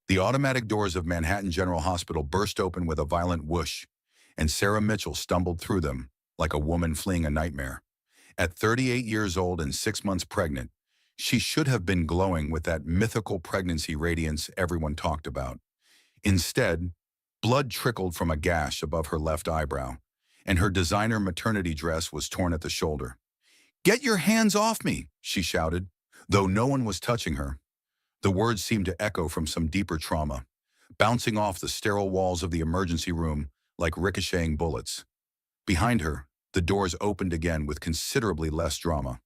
The automatic doors of Manhattan General Hospital burst open with a violent whoosh, and Sarah Mitchell stumbled through them like a woman fleeing a nightmare. At 38 years old and 6 months pregnant, she should have been glowing with that mythical pregnancy radiance everyone talked about. Instead, blood trickled from a gash above her left eyebrow, and her designer maternity dress was torn at the shoulder. "Get your hands off me!" she shouted, though no one was touching her. The words seemed to echo from some deeper trauma, bouncing off the sterile walls of the emergency room like ricocheting bullets. Behind her, the doors opened again with considerably less drama.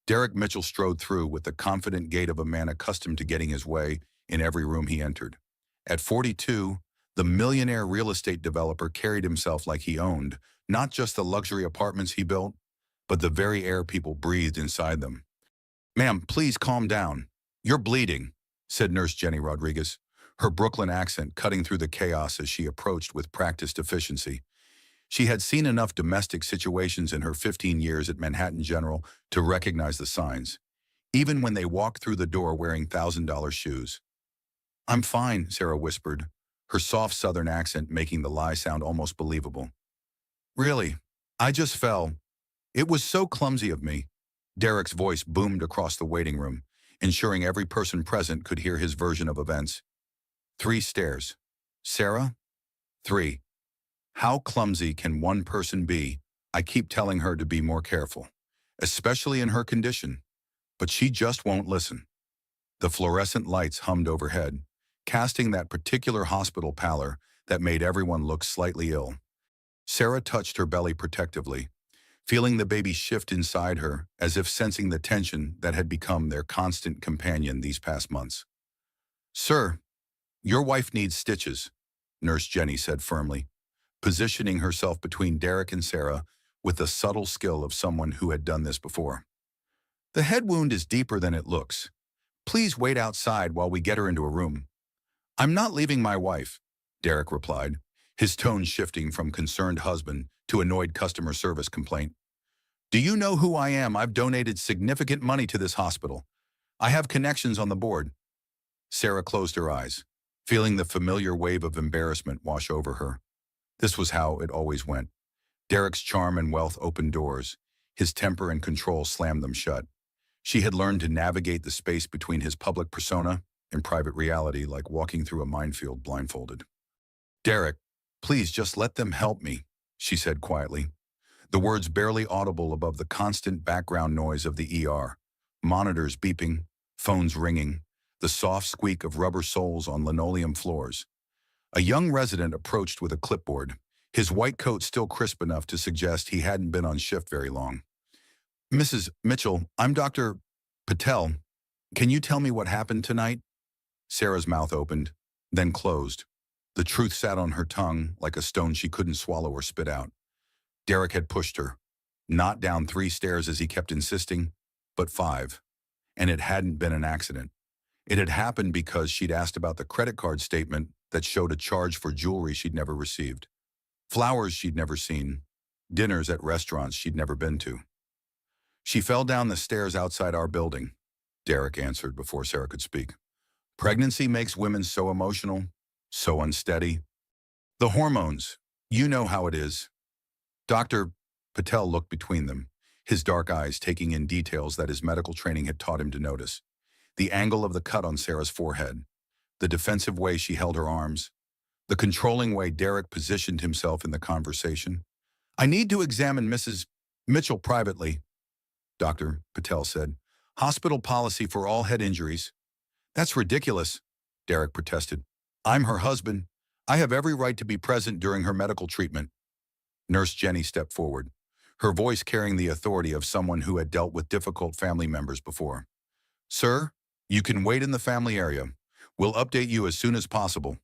Derek Mitchell strode through with the confident gait of a man accustomed to getting his way in every room he entered. At 42, the millionaire real estate developer carried himself like he owned not just the luxury apartments he built, but the very air people breathed inside them. "Ma'am, please calm down. You're bleeding," said Nurse Jenny Rodriguez, her Brooklyn accent cutting through the chaos as she approached with practiced efficiency. She had seen enough domestic situations in her 15 years at Manhattan General to recognize the signs, even when they walked through the door wearing $1,000 shoes. "I'm fine," Sarah whispered, her soft southern accent making the lie sound almost believable. "Really, I just fell. It was so clumsy of me." Derek's voice boomed across the waiting room, ensuring every person present could hear his version of events. 3 stairs. "Sarah? 3. How clumsy can one person be? I keep telling her to be more careful, especially in her condition, but she just won't listen." The fluorescent lights hummed overhead, casting that particular hospital pallor that made everyone look slightly ill. Sarah touched her belly protectively, feeling the baby shift inside her as if sensing the tension that had become their constant companion these past months. "Sir, your wife needs stitches," Nurse Jenny said firmly, positioning herself between Derek and Sarah with the subtle skill of someone who had done this before. "The head wound is deeper than it looks. Please wait outside while we get her into a room." "I'm not leaving my wife," Derek replied, his tone shifting from concerned husband to annoyed customer service complaint. "Do you know who I am? I've donated significant money to this hospital. I have connections on the board." Sarah closed her eyes, feeling the familiar wave of embarrassment wash over her. This was how it always went. Derek's charm and wealth opened doors. His temper and control slammed them shut. She had learned to navigate the space between his public persona and private reality like walking through a minefield blindfolded. "Derek, please just let them help me," she said quietly, the words barely audible above the constant background noise of the ER, monitors beeping, phones ringing, the soft squeak of rubber soles on linoleum floors. A young resident approached with a clipboard, his white coat still crisp enough to suggest he hadn't been on shift very long. "Mrs. Mitchell, I'm Dr. Patel. Can you tell me what happened tonight?" Sarah's mouth opened, then closed. The truth sat on her tongue like a stone she couldn't swallow or spit out. Derek had pushed her, not down 3 stairs as he kept insisting, but 5. And it hadn't been an accident. It had happened because she'd asked about the credit card statement that showed a charge for jewelry she'd never received, flowers she'd never seen, dinners at restaurants she'd never been to. "She fell down the stairs outside our building," Derek answered before Sarah could speak. "Pregnancy makes women so emotional, so unsteady. The hormones, you know how it is." Dr. Patel looked between them, his dark eyes taking in details that his medical training had taught him to notice. The angle of the cut on Sarah's forehead, the defensive way she held her arms, the controlling way Derek positioned himself in the conversation. "I need to examine Mrs. Mitchell privately," Dr. Patel said. "Hospital policy for all head injuries." "That's ridiculous," Derek protested. "I'm her husband. I have every right to be present during her medical treatment." Nurse Jenny stepped forward, her voice carrying the authority of someone who had dealt with difficult family members before. "Sir, you can wait in the family area. We'll update you as soon as possible."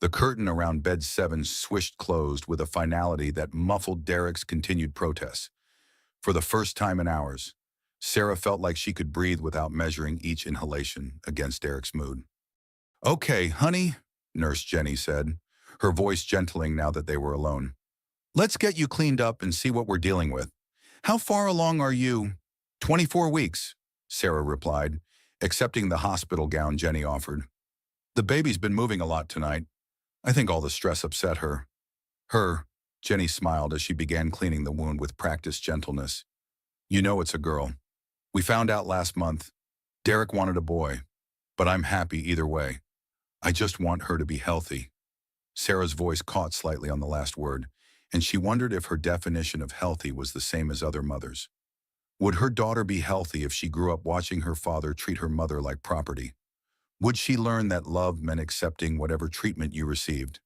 The curtain around bed 7 swished closed with a finality that muffled Derek's continued protests. For the first time in hours, Sarah felt like she could breathe without measuring each inhalation against Derek's mood. "Okay, honey," Nurse Jenny said, her voice gentling now that they were alone. "Let's get you cleaned up and see what we're dealing with. How far along are you?" 24 weeks, Sarah replied, accepting the hospital gown Jenny offered. The baby's been moving a lot tonight. I think all the stress upset her. Her, Jenny smiled as she began cleaning the wound with practiced gentleness. You know it's a girl. We found out last month. Derek wanted a boy, but I'm happy either way. I just want her to be healthy. Sarah's voice caught slightly on the last word, and she wondered if her definition of healthy was the same as other mothers. Would her daughter be healthy if she grew up watching her father treat her mother like property? Would she learn that love meant accepting whatever treatment you received?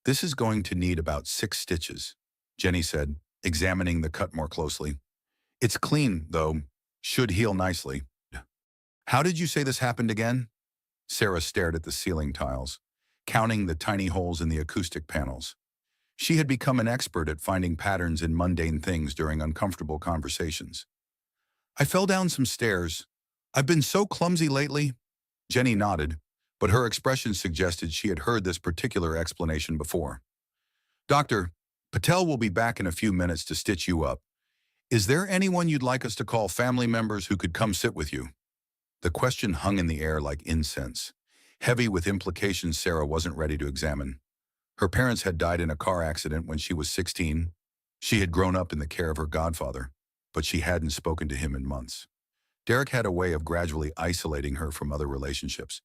This is going to need about 6 stitches, Jenny said, examining the cut more closely. It's clean, though. Should heal nicely. How did you say this happened again? Sarah stared at the ceiling tiles, counting the tiny holes in the acoustic panels. She had become an expert at finding patterns in mundane things during uncomfortable conversations. I fell down some stairs. I've been so clumsy lately. Jenny nodded, but her expression suggested she had heard this particular explanation before. Doctor, Patel will be back in a few minutes to stitch you up. Is there anyone you'd like us to call, family members who could come sit with you? The question hung in the air like incense, heavy with implications Sarah wasn't ready to examine. Her parents had died in a car accident when she was 16. She had grown up in the care of her godfather, but she hadn't spoken to him in months. Derek had a way of gradually isolating her from other relationships,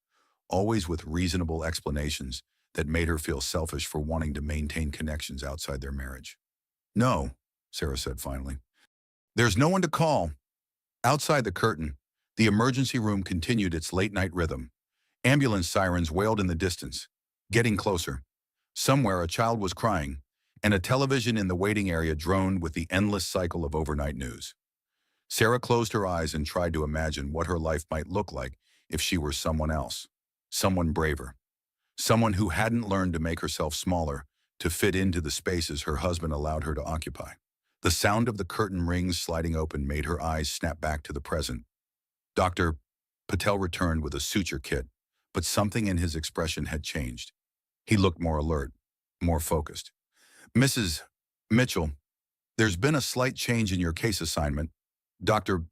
always with reasonable explanations that made her feel selfish for wanting to maintain connections outside their marriage. No, Sarah said finally. There's no one to call. Outside the curtain, the emergency room continued its late-night rhythm. Ambulance sirens wailed in the distance, getting closer. Somewhere a child was crying, and a television in the waiting area droned with the endless cycle of overnight news. Sarah closed her eyes and tried to imagine what her life might look like if she were someone else, someone braver, someone who hadn't learned to make herself smaller to fit into the spaces her husband allowed her to occupy. The sound of the curtain rings sliding open made her eyes snap back to the present. Dr. Patel returned with a suture kit, but something in his expression had changed. He looked more alert, more focused. Mrs. Mitchell, there's been a slight change in your case assignment. Dr.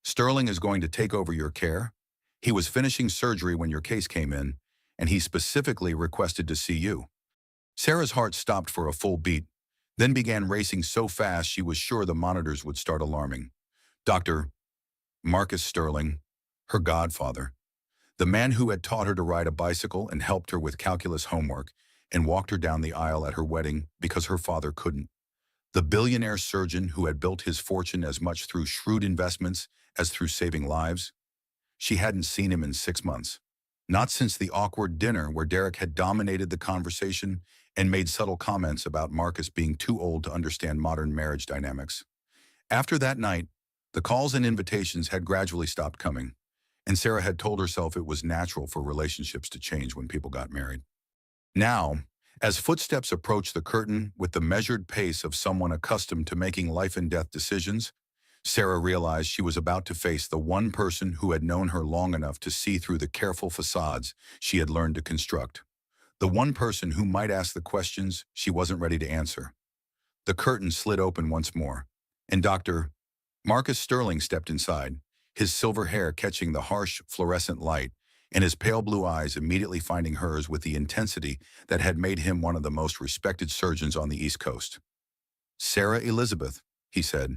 Sterling is going to take over your care. He was finishing surgery when your case came in, and he specifically requested to see you. Sarah's heart stopped for a full beat, then began racing so fast she was sure the monitors would start alarming. Dr. Marcus Sterling, her godfather, the man who had taught her to ride a bicycle and helped her with calculus homework and walked her down the aisle at her wedding because her father couldn't. The billionaire surgeon who had built his fortune as much through shrewd investments as through saving lives. She hadn't seen him in 6 months. Not since the awkward dinner where Derek had dominated the conversation and made subtle comments about Marcus being too old to understand modern marriage dynamics. After that night, the calls and invitations had gradually stopped coming, and Sarah had told herself it was natural for relationships to change when people got married. Now, as footsteps approached the curtain with the measured pace of someone accustomed to making life and death decisions, Sarah realized she was about to face the one person who had known her long enough to see through the careful facades she had learned to construct. The one person who might ask the questions she wasn't ready to answer. The curtain slid open once more, and Dr. Marcus Sterling stepped inside, his silver hair catching the harsh, fluorescent light, and his pale blue eyes immediately finding hers with the intensity that had made him one of the most respected surgeons on the East Coast. Sarah Elizabeth, he said,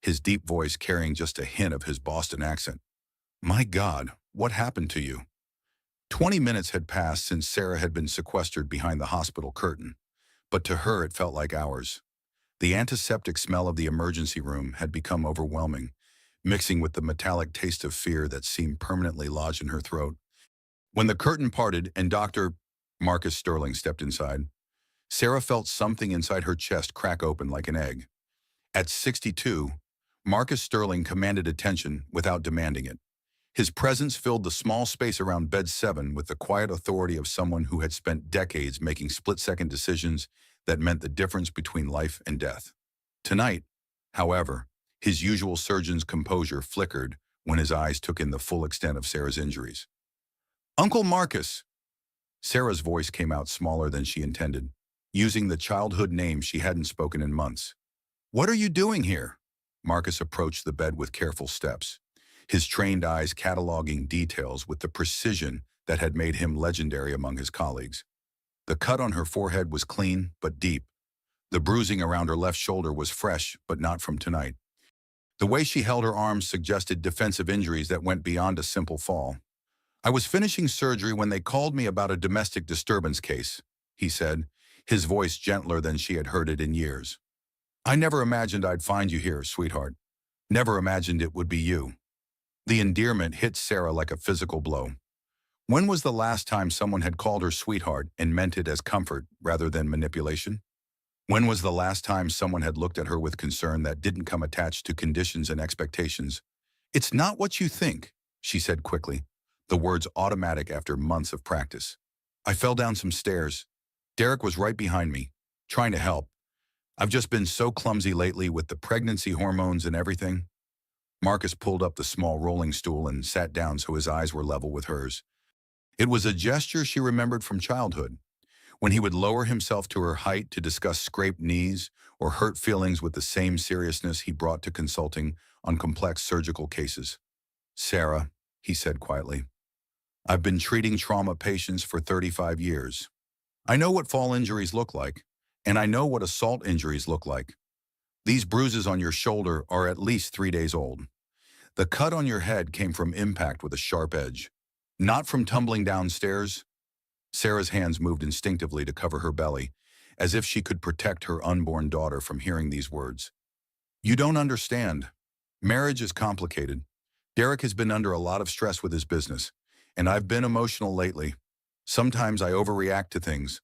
his deep voice carrying just a hint of his Boston accent. My God, what happened to you? 20 minutes had passed since Sarah had been sequestered behind the hospital curtain, but to her it felt like hours. The antiseptic smell of the emergency room had become overwhelming, mixing with the metallic taste of fear that seemed permanently lodged in her throat. When the curtain parted and Dr. Marcus Sterling stepped inside, Sarah felt something inside her chest crack open like an egg. At 62, Marcus Sterling commanded attention without demanding it. His presence filled the small space around bed 7 with the quiet authority of someone who had spent decades making split-second decisions that meant the difference between life and death. Tonight, however, his usual surgeon's composure flickered when his eyes took in the full extent of Sarah's injuries. Uncle Marcus! Sarah's voice came out smaller than she intended, using the childhood name she hadn't spoken in months. What are you doing here? Marcus approached the bed with careful steps, his trained eyes cataloging details with the precision that had made him legendary among his colleagues. The cut on her forehead was clean but deep. The bruising around her left shoulder was fresh but not from tonight. The way she held her arms suggested defensive injuries that went beyond a simple fall. "I was finishing surgery when they called me about a domestic disturbance case," he said, his voice gentler than she had heard it in years. "I never imagined I'd find you here, sweetheart. Never imagined it would be you." The endearment hit Sarah like a physical blow. When was the last time someone had called her sweetheart and meant it as comfort rather than manipulation? When was the last time someone had looked at her with concern that didn't come attached to conditions and expectations? "It's not what you think," she said quickly, the words automatic after months of practice. I fell down some stairs. Derek was right behind me, trying to help. "I've just been so clumsy lately with the pregnancy hormones and everything." Marcus pulled up the small rolling stool and sat down so his eyes were level with hers. It was a gesture she remembered from childhood, when he would lower himself to her height to discuss scraped knees or hurt feelings with the same seriousness he brought to consulting on complex surgical cases. "Sarah," he said quietly, "I've been treating trauma patients for 35 years. I know what fall injuries look like, and I know what assault injuries look like. These bruises on your shoulder are at least 3 days old. The cut on your head came from impact with a sharp edge, not from tumbling downstairs." Sarah's hands moved instinctively to cover her belly, as if she could protect her unborn daughter from hearing these words. "You don't understand. Marriage is complicated. Derek has been under a lot of stress with his business, and I've been emotional lately. Sometimes I overreact to things."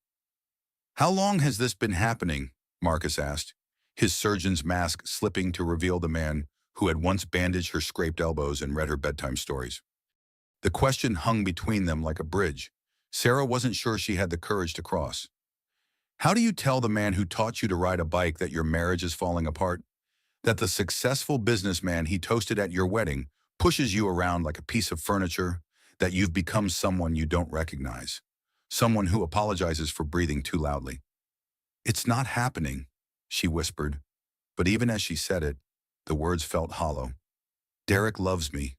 "How long has this been happening?" Marcus asked, his surgeon's mask slipping to reveal the man who had once bandaged her scraped elbows and read her bedtime stories. The question hung between them like a bridge. Sarah wasn't sure she had the courage to cross. "How do you tell the man who taught you to ride a bike that your marriage is falling apart? That the successful businessman he toasted at your wedding pushes you around like a piece of furniture? That you've become someone you don't recognize? Someone who apologizes for breathing too loudly?" "It's not happening," she whispered. But even as she said it, the words felt hollow. "Derek loves me.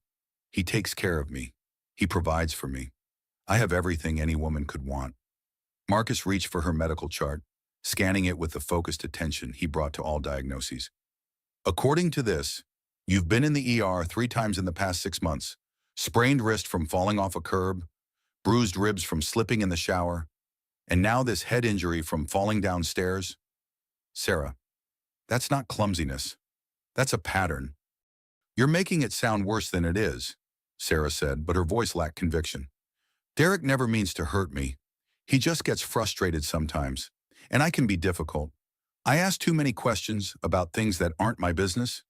He takes care of me. He provides for me. I have everything any woman could want." Marcus reached for her medical chart, scanning it with the focused attention he brought to all diagnoses. "According to this, you've been in the ER 3 times in the past 6 months, sprained wrist from falling off a curb, bruised ribs from slipping in the shower, and now this head injury from falling downstairs." "Sarah, that's not clumsiness. That's a pattern." "You're making it sound worse than it is," Sarah said, but her voice lacked conviction. "Derek never means to hurt me. He just gets frustrated sometimes, and I can be difficult. I ask too many questions about things that aren't my business."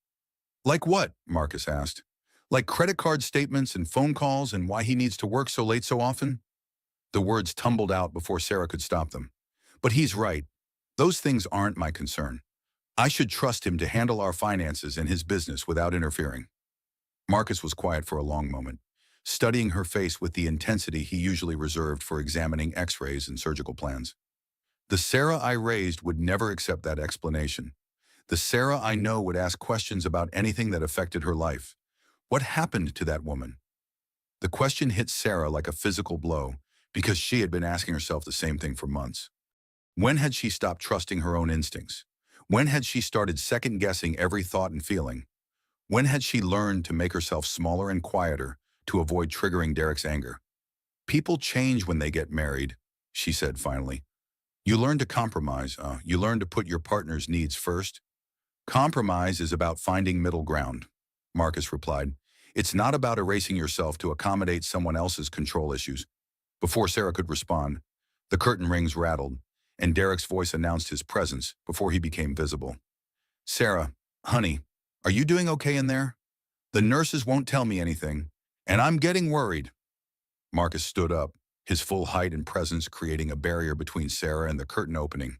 "Like what?" Marcus asked. "Like credit card statements and phone calls and why he needs to work so late so often?" The words tumbled out before Sarah could stop them. "But he's right. Those things aren't my concern. I should trust him to handle our finances and his business without interfering." Marcus was quiet for a long moment, studying her face with the intensity he usually reserved for examining x-rays and surgical plans. "The Sarah I raised would never accept that explanation. The Sarah I know would ask questions about anything that affected her life. What happened to that woman?" The question hit Sarah like a physical blow because she had been asking herself the same thing for months. When had she stopped trusting her own instincts? When had she started second-guessing every thought and feeling? When had she learned to make herself smaller and quieter to avoid triggering Derek's anger? "People change when they get married," she said finally. "You learn to compromise. You learn to put your partner's needs first." "Compromise is about finding middle ground," Marcus replied. "It's not about erasing yourself to accommodate someone else's control issues." Before Sarah could respond, the curtain rings rattled, and Derek's voice announced his presence before he became visible. "Sarah, honey, are you doing okay in there? The nurses won't tell me anything, and I'm getting worried." Marcus stood up, his full height and presence creating a barrier between Sarah and the curtain opening.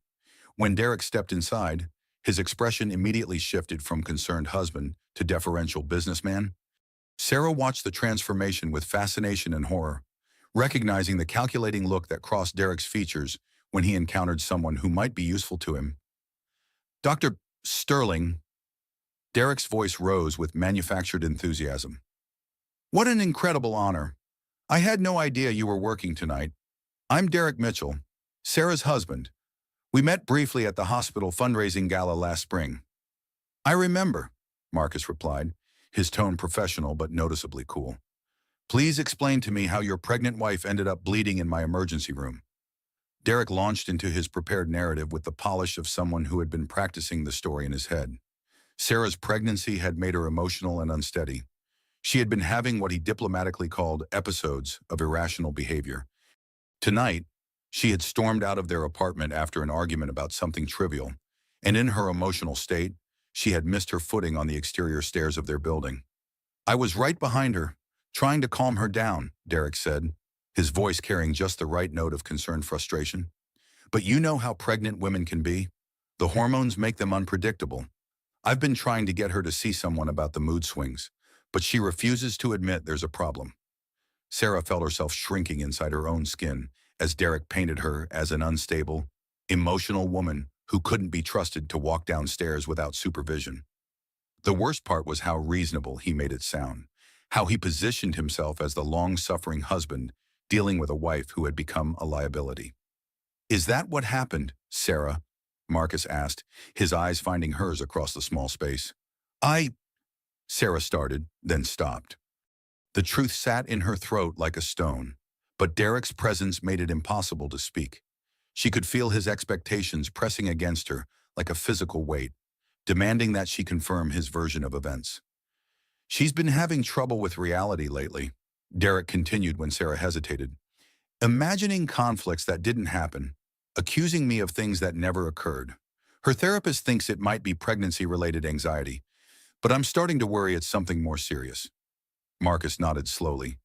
When Derek stepped inside, his expression immediately shifted from concerned husband to deferential businessman. Sarah watched the transformation with fascination and horror, recognizing the calculating look that crossed Derek's features when he encountered someone who might be useful to him. "Dr. Sterling," Derek's voice rose with manufactured enthusiasm. "What an incredible honor. I had no idea you were working tonight. I'm Derek Mitchell, Sarah's husband. We met briefly at the hospital fundraising gala last spring. I remember, Marcus replied, his tone professional but noticeably cool. Please explain to me how your pregnant wife ended up bleeding in my emergency room. Derek launched into his prepared narrative with the polish of someone who had been practicing the story in his head. Sarah's pregnancy had made her emotional and unsteady. She had been having what he diplomatically called episodes of irrational behavior. Tonight, she had stormed out of their apartment after an argument about something trivial, and in her emotional state, she had missed her footing on the exterior stairs of their building. I was right behind her, trying to calm her down, Derek said, his voice carrying just the right note of concerned frustration. But you know how pregnant women can be. The hormones make them unpredictable. I've been trying to get her to see someone about the mood swings, but she refuses to admit there's a problem. Sarah felt herself shrinking inside her own skin as Derek painted her as an unstable, emotional woman who couldn't be trusted to walk downstairs without supervision. The worst part was how reasonable he made it sound, how he positioned himself as the long-suffering husband dealing with a wife who had become a liability. Is that what happened, Sarah? Marcus asked, his eyes finding hers across the small space. Sarah started, then stopped. The truth sat in her throat like a stone, but Derek's presence made it impossible to speak. She could feel his expectations pressing against her like a physical weight, demanding that she confirm his version of events. She's been having trouble with reality lately, Derek continued when Sarah hesitated. Imagining conflicts that didn't happen, accusing me of things that never occurred. Her therapist thinks it might be pregnancy-related anxiety, but I'm starting to worry it's something more serious. Marcus nodded slowly,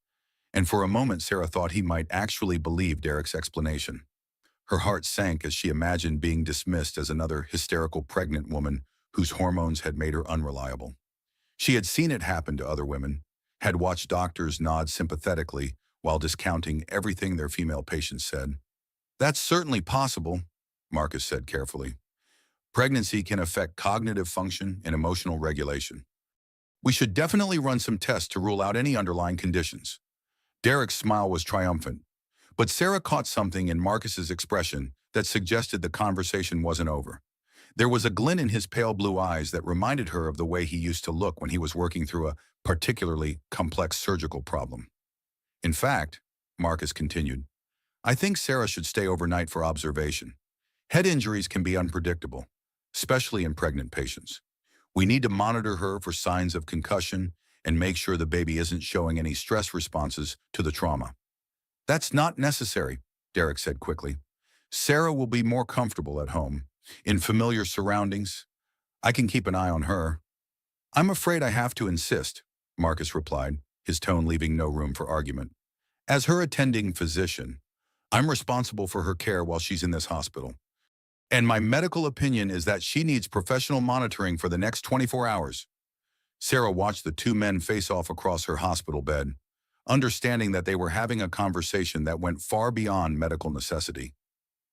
and for a moment Sarah thought he might actually believe Derek's explanation. Her heart sank as she imagined being dismissed as another hysterical pregnant woman whose hormones had made her unreliable. She had seen it happen to other women, had watched doctors nod sympathetically while discounting everything their female patients said. That's certainly possible, Marcus said carefully. Pregnancy can affect cognitive function and emotional regulation. We should definitely run some tests to rule out any underlying conditions. Derek's smile was triumphant, but Sarah caught something in Marcus's expression that suggested the conversation wasn't over. There was a glint in his pale blue eyes that reminded her of the way he used to look when he was working through a particularly complex surgical problem. In fact, Marcus continued, I think Sarah should stay overnight for observation. Head injuries can be unpredictable, especially in pregnant patients. We need to monitor her for signs of concussion and make sure the baby isn't showing any stress responses to the trauma. That's not necessary, Derek said quickly. Sarah will be more comfortable at home, in familiar surroundings. I can keep an eye on her. I'm afraid I have to insist, Marcus replied, his tone leaving no room for argument. As her attending physician, I'm responsible for her care while she's in this hospital. And my medical opinion is that she needs professional monitoring for the next 24 hours. Sarah watched the two men face off across her hospital bed, understanding that they were having a conversation that went far beyond medical necessity.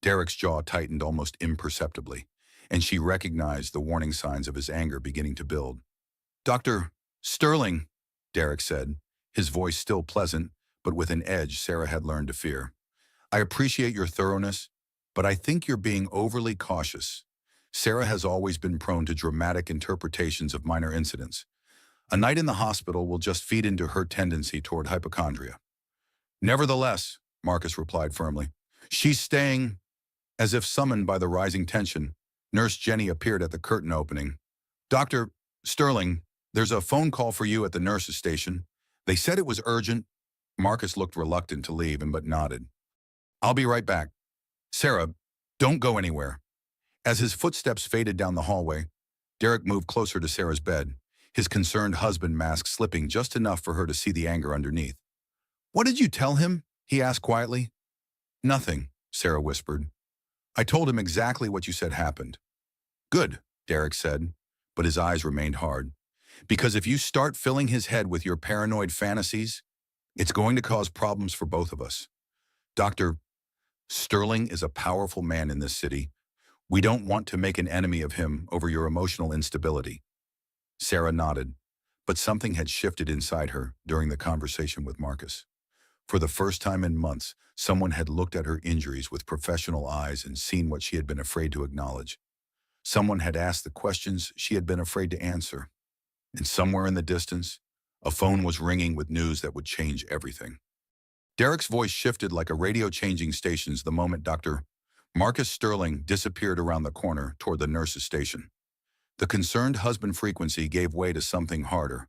Derek's jaw tightened almost imperceptibly, and she recognized the warning signs of his anger beginning to build. Dr. Sterling, Derek said, his voice still pleasant, but with an edge Sarah had learned to fear. I appreciate your thoroughness, but I think you're being overly cautious. Sarah has always been prone to dramatic interpretations of minor incidents. A night in the hospital will just feed into her tendency toward hypochondria. Nevertheless, Marcus replied firmly, she's staying. As if summoned by the rising tension, Nurse Jenny appeared at the curtain opening. Dr. Sterling, there's a phone call for you at the nurse's station. They said it was urgent. Marcus looked reluctant to leave but nodded. I'll be right back. Sarah, don't go anywhere. As his footsteps faded down the hallway, Derek moved closer to Sarah's bed, his concerned husband mask slipping just enough for her to see the anger underneath. What did you tell him? He asked quietly. Nothing, Sarah whispered. I told him exactly what you said happened. Good, Derek said, but his eyes remained hard. Because if you start filling his head with your paranoid fantasies, it's going to cause problems for both of us. Dr. Sterling is a powerful man in this city. We don't want to make an enemy of him over your emotional instability. Sarah nodded, but something had shifted inside her during the conversation with Marcus. For the first time in months, someone had looked at her injuries with professional eyes and seen what she had been afraid to acknowledge. Someone had asked the questions she had been afraid to answer. And somewhere in the distance, a phone was ringing with news that would change everything. Derek's voice shifted like a radio changing stations the moment Dr. Marcus Sterling disappeared around the corner toward the nurse's station. The concerned husband frequency gave way to something harder,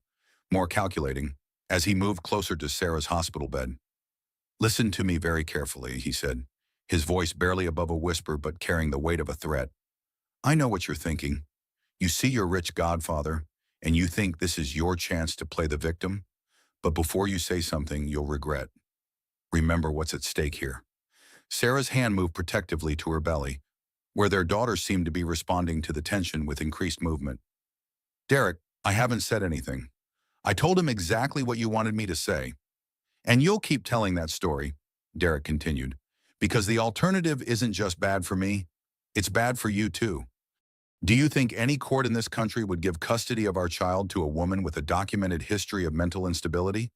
more calculating, as he moved closer to Sarah's hospital bed. "Listen to me very carefully," he said, his voice barely above a whisper but carrying the weight of a threat. "I know what you're thinking. You see your rich godfather, and you think this is your chance to play the victim, but before you say something you'll regret. Remember what's at stake here." Sarah's hand moved protectively to her belly, where their daughter seemed to be responding to the tension with increased movement. "Derek, I haven't said anything. I told him exactly what you wanted me to say. And you'll keep telling that story," Derek continued, "because the alternative isn't just bad for me, it's bad for you too. Do you think any court in this country would give custody of our child to a woman with a documented history of mental instability?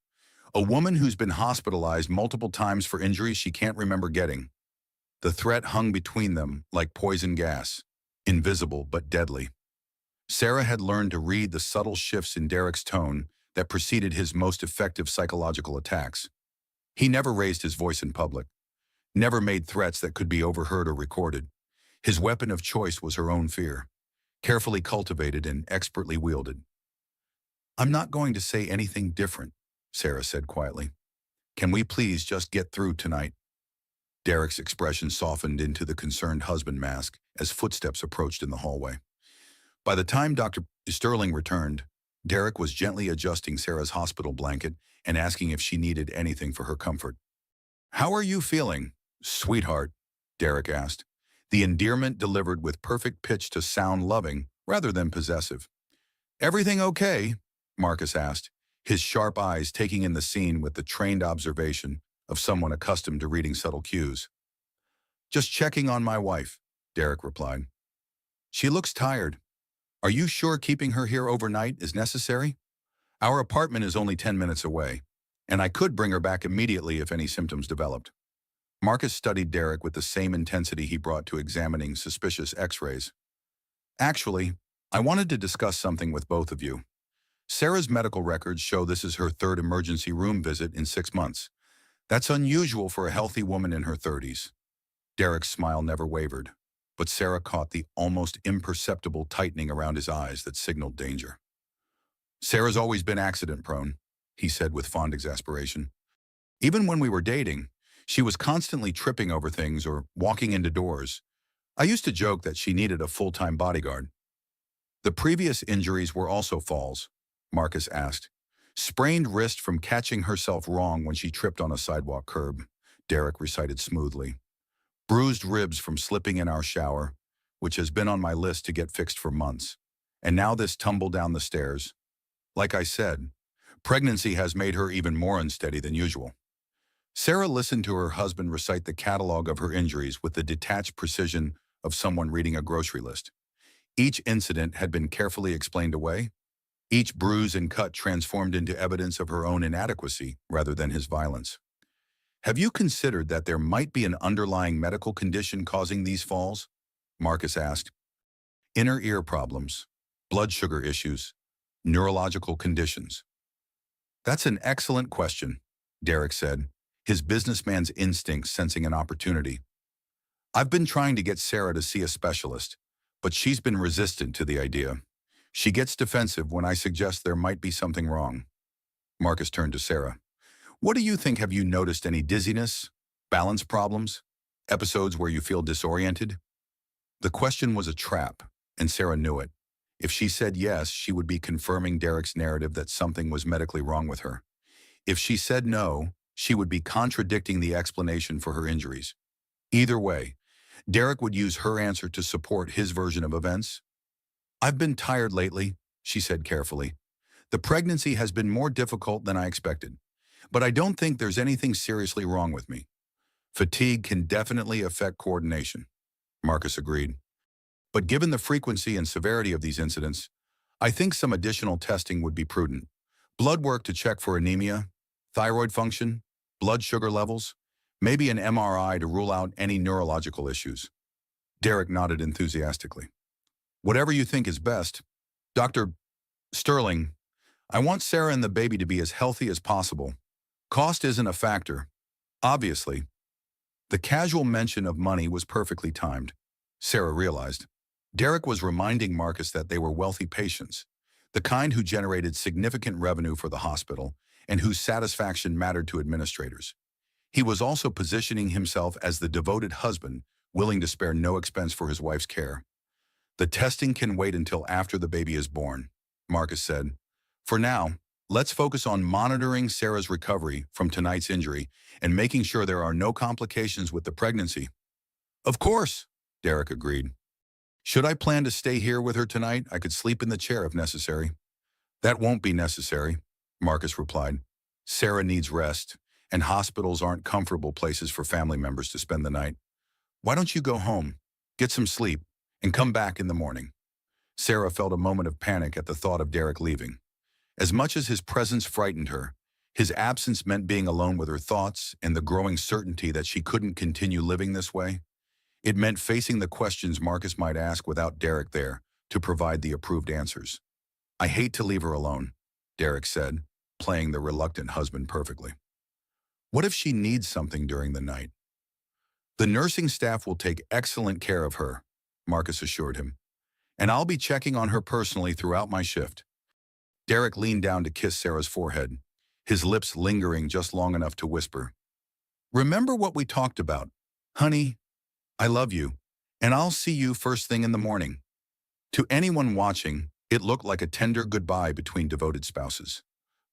A woman who's been hospitalized multiple times for injuries she can't remember getting?" The threat hung between them like poison gas, invisible but deadly. Sarah had learned to read the subtle shifts in Derek's tone that preceded his most effective psychological attacks. He never raised his voice in public, never made threats that could be overheard or recorded. His weapon of choice was her own fear, carefully cultivated and expertly wielded. "I'm not going to say anything different," Sarah said quietly. "Can we please just get through tonight?" Derek's expression softened into the concerned husband mask as footsteps approached in the hallway. By the time Dr. Sterling returned, Derek was gently adjusting Sarah's hospital blanket and asking if she needed anything for her comfort. "How are you feeling, sweetheart?" Derek asked, the endearment delivered with perfect pitch to sound loving rather than possessive. "Everything okay?" Marcus asked, his sharp eyes taking in the scene with the trained observation of someone accustomed to reading subtle cues. "Just checking on my wife," Derek replied. "She looks tired. Are you sure keeping her here overnight is necessary? Our apartment is only 10 minutes away, and I could bring her back immediately if any symptoms developed." Marcus studied Derek with the same intensity he brought to examining suspicious x-rays. "Actually, I wanted to discuss something with both of you. Sarah's medical records show this is her third emergency room visit in 6 months. That's unusual for a healthy woman in her 30s. Derek's smile never wavered, but Sarah caught the almost imperceptible tightening around his eyes that signaled danger. "Sarah's always been accident-prone," he said with fond exasperation. "Even when we were dating, she was constantly tripping over things or walking into doors. I used to joke that she needed a full-time bodyguard." "The previous injuries were also falls?" Marcus asked. "Sprained wrist from catching herself wrong when she tripped on a sidewalk curb," Derek recited smoothly. "Bruised ribs from slipping in our shower, which has been on my list to get fixed for months. And now this tumble down the stairs. Like I said, pregnancy has made her even more unsteady than usual." Sarah listened to her husband recite the catalog of her injuries with the detached precision of someone reading a grocery list. Each incident had been carefully explained away, each bruise and cut transformed into evidence of her own inadequacy rather than his violence. "Have you considered that there might be an underlying medical condition causing these falls?" Marcus asked. "Inner ear problems, blood sugar issues, neurological conditions." "That's an excellent question," Derek said, his businessman's instincts sensing an opportunity. "I've been trying to get Sarah to see a specialist, but she's been resistant to the idea. She gets defensive when I suggest there might be something wrong." Marcus turned to Sarah. "What do you think? Have you noticed any dizziness, balance problems, episodes where you feel disoriented?" The question was a trap, and Sarah knew it. If she said yes, she would be confirming Derek's narrative that something was medically wrong with her. If she said no, she would be contradicting the explanation for her injuries. Either way, Derek would use her answer to support his version of events. "I've been tired lately," she said carefully. "The pregnancy has been more difficult than I expected, but I don't think there's anything seriously wrong with me. Fatigue can definitely affect coordination," Marcus agreed. "But given the frequency and severity of these incidents, I think some additional testing would be prudent. Blood work to check for anemia, thyroid function, blood sugar levels, maybe an MRI to rule out any neurological issues. Derek nodded enthusiastically. Whatever you think is best. Dr. Sterling, I want Sarah and the baby to be as healthy as possible. Cost isn't a factor. Obviously, the casual mention of money was perfectly timed. Sarah realized. Derek was reminding Marcus that they were wealthy patients, the kind who generated significant revenue for the hospital and whose satisfaction mattered to administrators. He was also positioning himself as the devoted husband, willing to spare no expense for his wife's care. The testing can wait until after the baby is born, Marcus said. For now, let's focus on monitoring Sarah's recovery from tonight's injury and making sure there are no complications with the pregnancy. Of course, Derek agreed. Should I plan to stay here with her tonight? I could sleep in the chair if necessary. That won't be necessary, Marcus replied. Sarah needs rest, and hospitals aren't comfortable places for family members to spend the night. Why don't you go home, get some sleep, and come back in the morning? Sarah felt a moment of panic at the thought of Derek leaving. As much as his presence frightened her, his absence meant being alone with her thoughts and the growing certainty that she couldn't continue living this way. It meant facing the questions Marcus might ask without Derek there to provide the approved answers. I hate to leave her alone, Derek said, playing the reluctant husband perfectly. What if she needs something during the night? The nursing staff will take excellent care of her, Marcus assured him, and I'll be checking on her personally throughout my shift. Derek leaned down to kiss Sarah's forehead, his lips lingering just long enough to whisper, "Remember what we talked about, honey? I love you, and I'll see you first thing in the morning." To anyone watching, it looked like a tender goodbye between devoted spouses.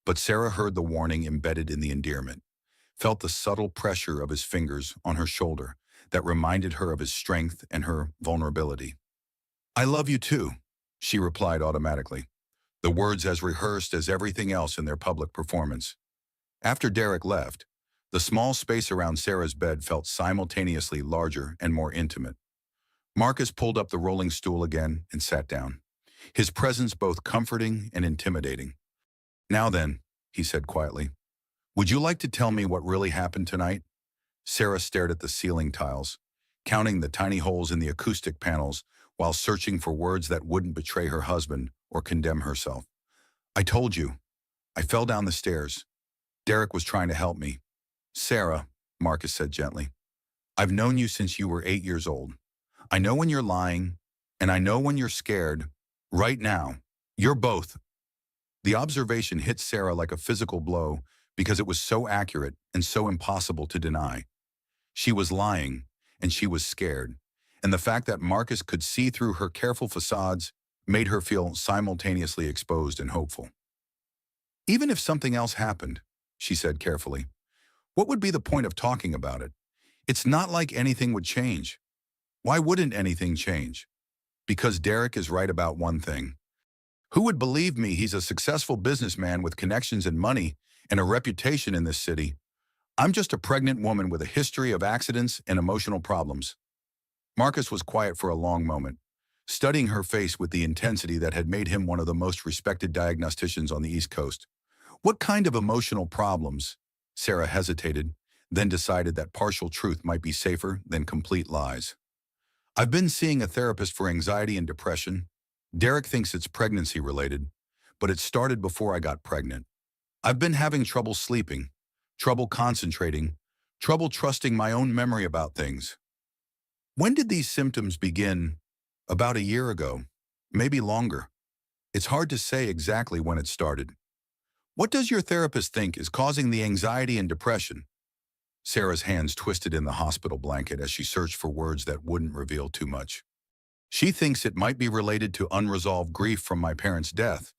But Sarah heard the warning embedded in the endearment, felt the subtle pressure of his fingers on her shoulder that reminded her of his strength and her vulnerability. "I love you too," she replied automatically, the words as rehearsed as everything else in their public performance. After Derek left, the small space around Sarah's bed felt simultaneously larger and more intimate. Marcus pulled up the rolling stool again and sat down, his presence both comforting and intimidating. "Now then," he said quietly, "would you like to tell me what really happened tonight?" Sarah stared at the ceiling tiles, counting the tiny holes in the acoustic panels while searching for words that wouldn't betray her husband or condemn herself. "I told you. I fell down the stairs. Derek was trying to help me." "Sarah," Marcus said gently, "I've known you since you were 8 years old. I know when you're lying, and I know when you're scared. Right now, you're both." The observation hit Sarah like a physical blow because it was so accurate and so impossible to deny. She was lying, and she was scared, and the fact that Marcus could see through her careful facades made her feel simultaneously exposed and hopeful. "Even if something else happened," she said carefully, "what would be the point of talking about it? It's not like anything would change." "Why wouldn't anything change?" "Because Derek is right about one thing. Who would believe me? He's a successful businessman with connections and money and a reputation in this city. I'm just a pregnant woman with a history of accidents and emotional problems." Marcus was quiet for a long moment, studying her face with the intensity that had made him one of the most respected diagnosticians on the East Coast. "What kind of emotional problems?" Sarah hesitated, then decided that partial truth might be safer than complete lies. "I've been seeing a therapist for anxiety and depression. Derek thinks it's pregnancy-related, but it started before I got pregnant. I've been having trouble sleeping, trouble concentrating, trouble trusting my own memory about things." "When did these symptoms begin?" "About a year ago, maybe longer. It's hard to say exactly when it started." "What does your therapist think is causing the anxiety and depression?" Sarah's hands twisted in the hospital blanket as she searched for words that wouldn't reveal too much. "She thinks it might be related to unresolved grief from my parents' death,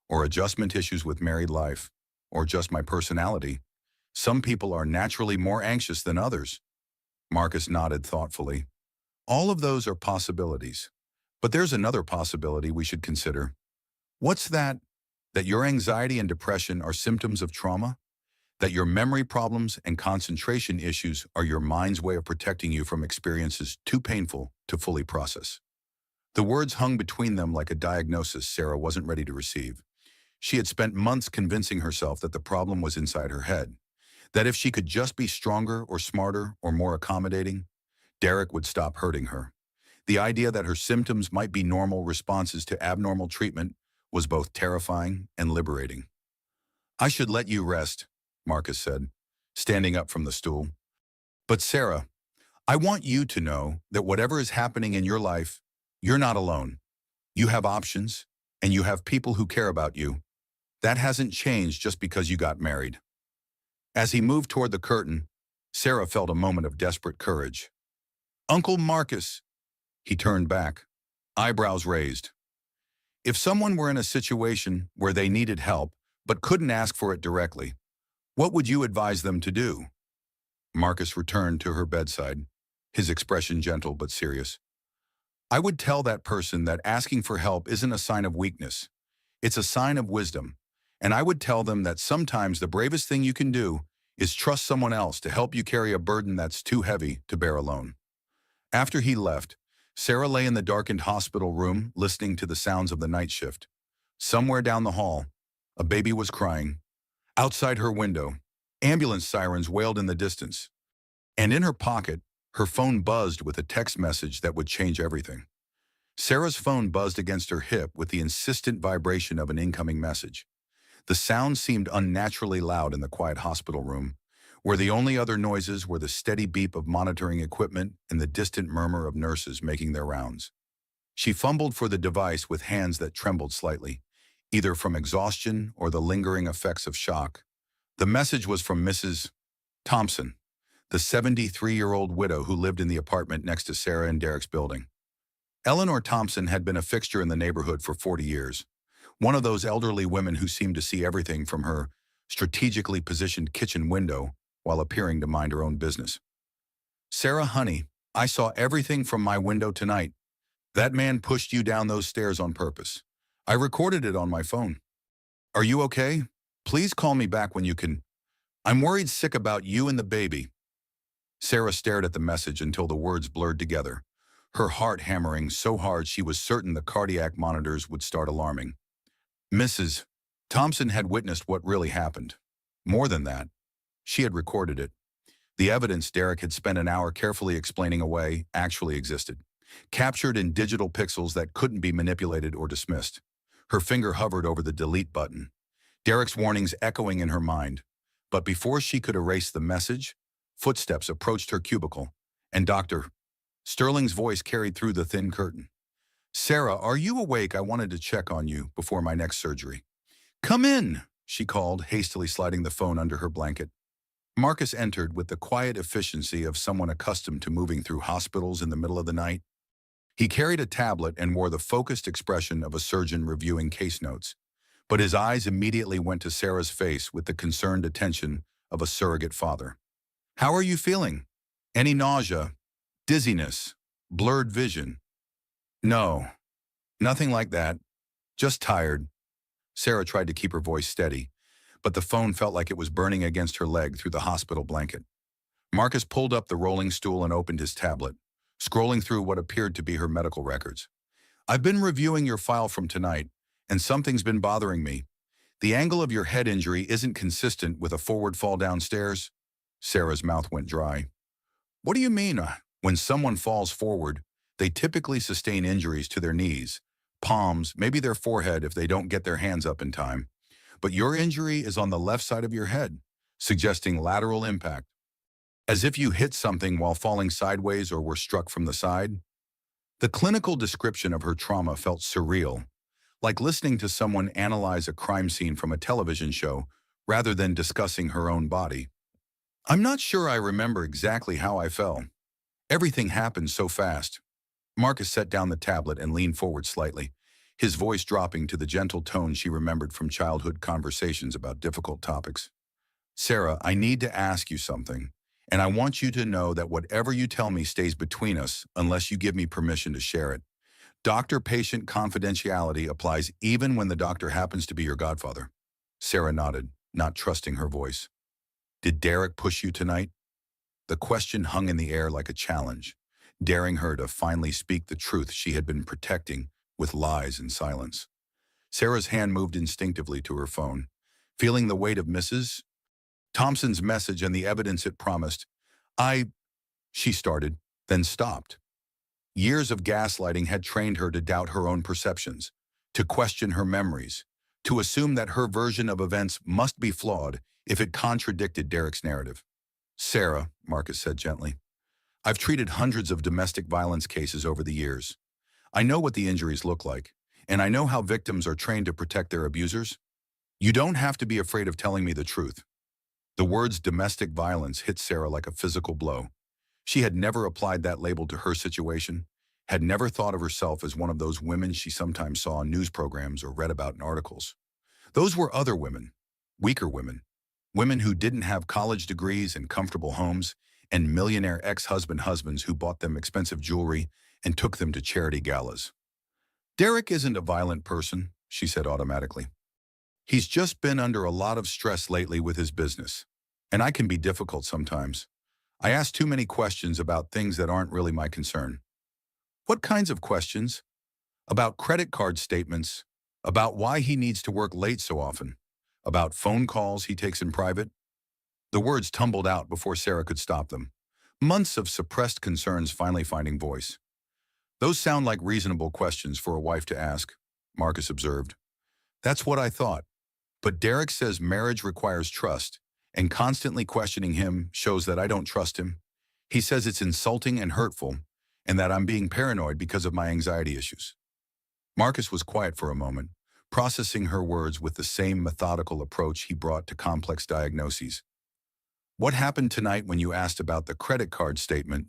or adjustment issues with married life, or just my personality. Some people are naturally more anxious than others." Marcus nodded thoughtfully. "All of those are possibilities. But there's another possibility we should consider." "What's that?" "That your anxiety and depression are symptoms of trauma? That your memory problems and concentration issues are your mind's way of protecting you from experiences too painful to fully process." The words hung between them like a diagnosis Sarah wasn't ready to receive. She had spent months convincing herself that the problem was inside her head, That if she could just be stronger or smarter or more accommodating, Derek would stop hurting her. The idea that her symptoms might be normal responses to abnormal treatment was both terrifying and liberating. I should let you rest, Marcus said, standing up from the stool. But Sarah, I want you to know that whatever is happening in your life, you're not alone. You have options, and you have people who care about you. That hasn't changed just because you got married. As he moved toward the curtain, Sarah felt a moment of desperate courage. Uncle Marcus, he turned back, eyebrows raised. If someone were in a situation where they needed help but couldn't ask for it directly, what would you advise them to do? Marcus returned to her bedside, his expression gentle but serious. I would tell that person that asking for help isn't a sign of weakness. It's a sign of wisdom. And I would tell them that sometimes the bravest thing you can do is trust someone else to help you carry a burden that's too heavy to bear alone. After he left, Sarah lay in the darkened hospital room listening to the sounds of the night shift. Somewhere down the hall, a baby was crying. Outside her window, ambulance sirens wailed in the distance. And in her pocket, her phone buzzed with a text message that would change everything. Sarah's phone buzzed against her hip with the insistent vibration of an incoming message. The sound seemed unnaturally loud in the quiet hospital room, where the only other noises were the steady beep of monitoring equipment and the distant murmur of nurses making their rounds. She fumbled for the device with hands that trembled slightly, either from exhaustion or the lingering effects of shock. The message was from Mrs. Thompson, the 73-year-old widow who lived in the apartment next to Sarah and Derek's building. Eleanor Thompson had been a fixture in the neighborhood for 40 years, one of those elderly women who seemed to see everything from her strategically positioned kitchen window while appearing to mind her own business. Sarah, honey, I saw everything from my window tonight. That man pushed you down those stairs on purpose. I recorded it on my phone. Are you okay? Please call me back when you can. I'm worried sick about you and the baby. Sarah stared at the message until the words blurred together, her heart hammering so hard she was certain the cardiac monitors would start alarming. Mrs. Thompson had witnessed what really happened. More than that, she had recorded it. The evidence Derek had spent an hour carefully explaining away actually existed, captured in digital pixels that couldn't be manipulated or dismissed. Her finger hovered over the delete button, Derek's warnings echoing in her mind. But before she could erase the message, footsteps approached her cubicle, and Dr. Sterling's voice carried through the thin curtain. Sarah, are you awake? I wanted to check on you before my next surgery. Come in, she called, hastily sliding the phone under her blanket. Marcus entered with the quiet efficiency of someone accustomed to moving through hospitals in the middle of the night. He carried a tablet and wore the focused expression of a surgeon reviewing case notes, but his eyes immediately went to Sarah's face with the concerned attention of a surrogate father. How are you feeling? Any nausea, dizziness, blurred vision? No, nothing like that. Just tired. Sarah tried to keep her voice steady, but the phone felt like it was burning against her leg through the hospital blanket. Marcus pulled up the rolling stool and opened his tablet, scrolling through what appeared to be her medical records. I've been reviewing your file from tonight, and something's been bothering me. The angle of your head injury isn't consistent with a forward fall downstairs. Sarah's mouth went dry. What do you mean? When someone falls forward, they typically sustain injuries to their knees, palms, maybe their forehead if they don't get their hands up in time. But your injury is on the left side of your head, suggesting lateral impact. As if you hit something while falling sideways or were struck from the side. The clinical description of her trauma felt surreal, like listening to someone analyze a crime scene from a television show rather than discussing her own body. I'm not sure I remember exactly how I fell. Everything happened so fast. Marcus set down the tablet and leaned forward slightly, his voice dropping to the gentle tone she remembered from childhood conversations about difficult topics. Sarah, I need to ask you something, and I want you to know that whatever you tell me stays between us unless you give me permission to share it. Doctor-patient confidentiality applies even when the doctor happens to be your godfather. Sarah nodded, not trusting her voice. Did Derek push you tonight? The question hung in the air like a challenge, daring her to finally speak the truth she had been protecting with lies and silence. Sarah's hand moved instinctively to her phone, feeling the weight of Mrs. Thompson's message and the evidence it promised. She started, then stopped. Years of gaslighting had trained her to doubt her own perceptions, to question her memories, to assume that her version of events must be flawed if it contradicted Derek's narrative. Sarah, Marcus said gently, I've treated hundreds of domestic violence cases over the years. I know what the injuries look like, and I know how victims are trained to protect their abusers. You don't have to be afraid of telling me the truth. The words domestic violence hit Sarah like a physical blow. She had never applied that label to her situation, had never thought of herself as one of those women she sometimes saw on news programs or read about in articles. Those were other women, weaker women, women who didn't have college degrees and comfortable homes, and millionaire husbands who bought them expensive jewelry and took them to charity galas. Derek isn't a violent person, she said automatically. He's just been under a lot of stress lately with his business, and I can be difficult sometimes. I ask too many questions about things that aren't really my concern. What kinds of questions? About credit card statements, about why he needs to work late so often, about phone calls he takes in private. The words tumbled out before Sarah could stop them. Months of suppressed concerns finally finding voice. Those sound like reasonable questions for a wife to ask, Marcus observed. That's what I thought. But Derek says marriage requires trust, and constantly questioning him shows that I don't trust him. He says it's insulting and hurtful, and that I'm being paranoid because of my anxiety issues. Marcus was quiet for a moment, processing her words with the same methodical approach he brought to complex diagnoses. What happened tonight when you asked about the credit card statement?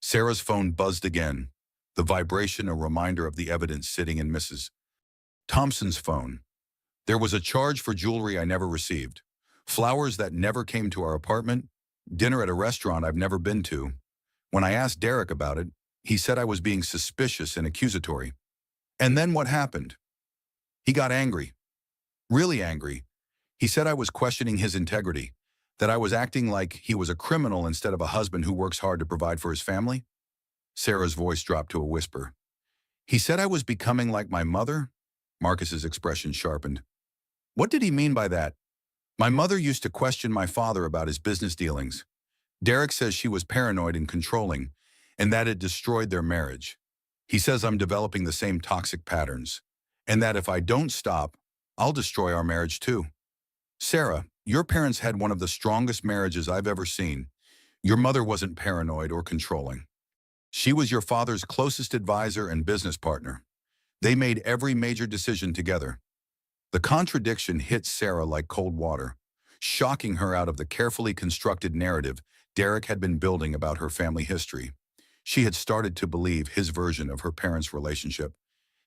Sarah's phone buzzed again, the vibration a reminder of the evidence sitting in Mrs. Thompson's phone. There was a charge for jewelry I never received, flowers that never came to our apartment, dinner at a restaurant I've never been to. When I asked Derek about it, he said I was being suspicious and accusatory. And then what happened? He got angry. Really angry. He said I was questioning his integrity, that I was acting like he was a criminal instead of a husband who works hard to provide for his family. Sarah's voice dropped to a whisper. He said I was becoming like my mother? Marcus's expression sharpened. What did he mean by that? My mother used to question my father about his business dealings. Derek says she was paranoid and controlling, and that it destroyed their marriage. He says I'm developing the same toxic patterns, and that if I don't stop, I'll destroy our marriage too. Sarah, your parents had one of the strongest marriages I've ever seen. Your mother wasn't paranoid or controlling. She was your father's closest advisor and business partner. They made every major decision together. The contradiction hit Sarah like cold water, shocking her out of the carefully constructed narrative Derek had been building about her family history. She had started to believe his version of her parents' relationship,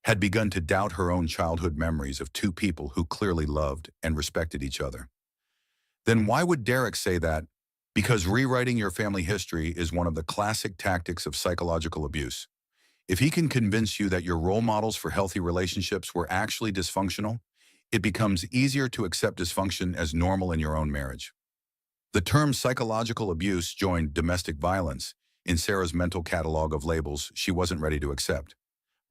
had begun to doubt her own childhood memories of two people who clearly loved and respected each other. Then why would Derek say that? Because rewriting your family history is one of the classic tactics of psychological abuse. If he can convince you that your role models for healthy relationships were actually dysfunctional, it becomes easier to accept dysfunction as normal in your own marriage. The term psychological abuse joined domestic violence in Sarah's mental catalog of labels she wasn't ready to accept.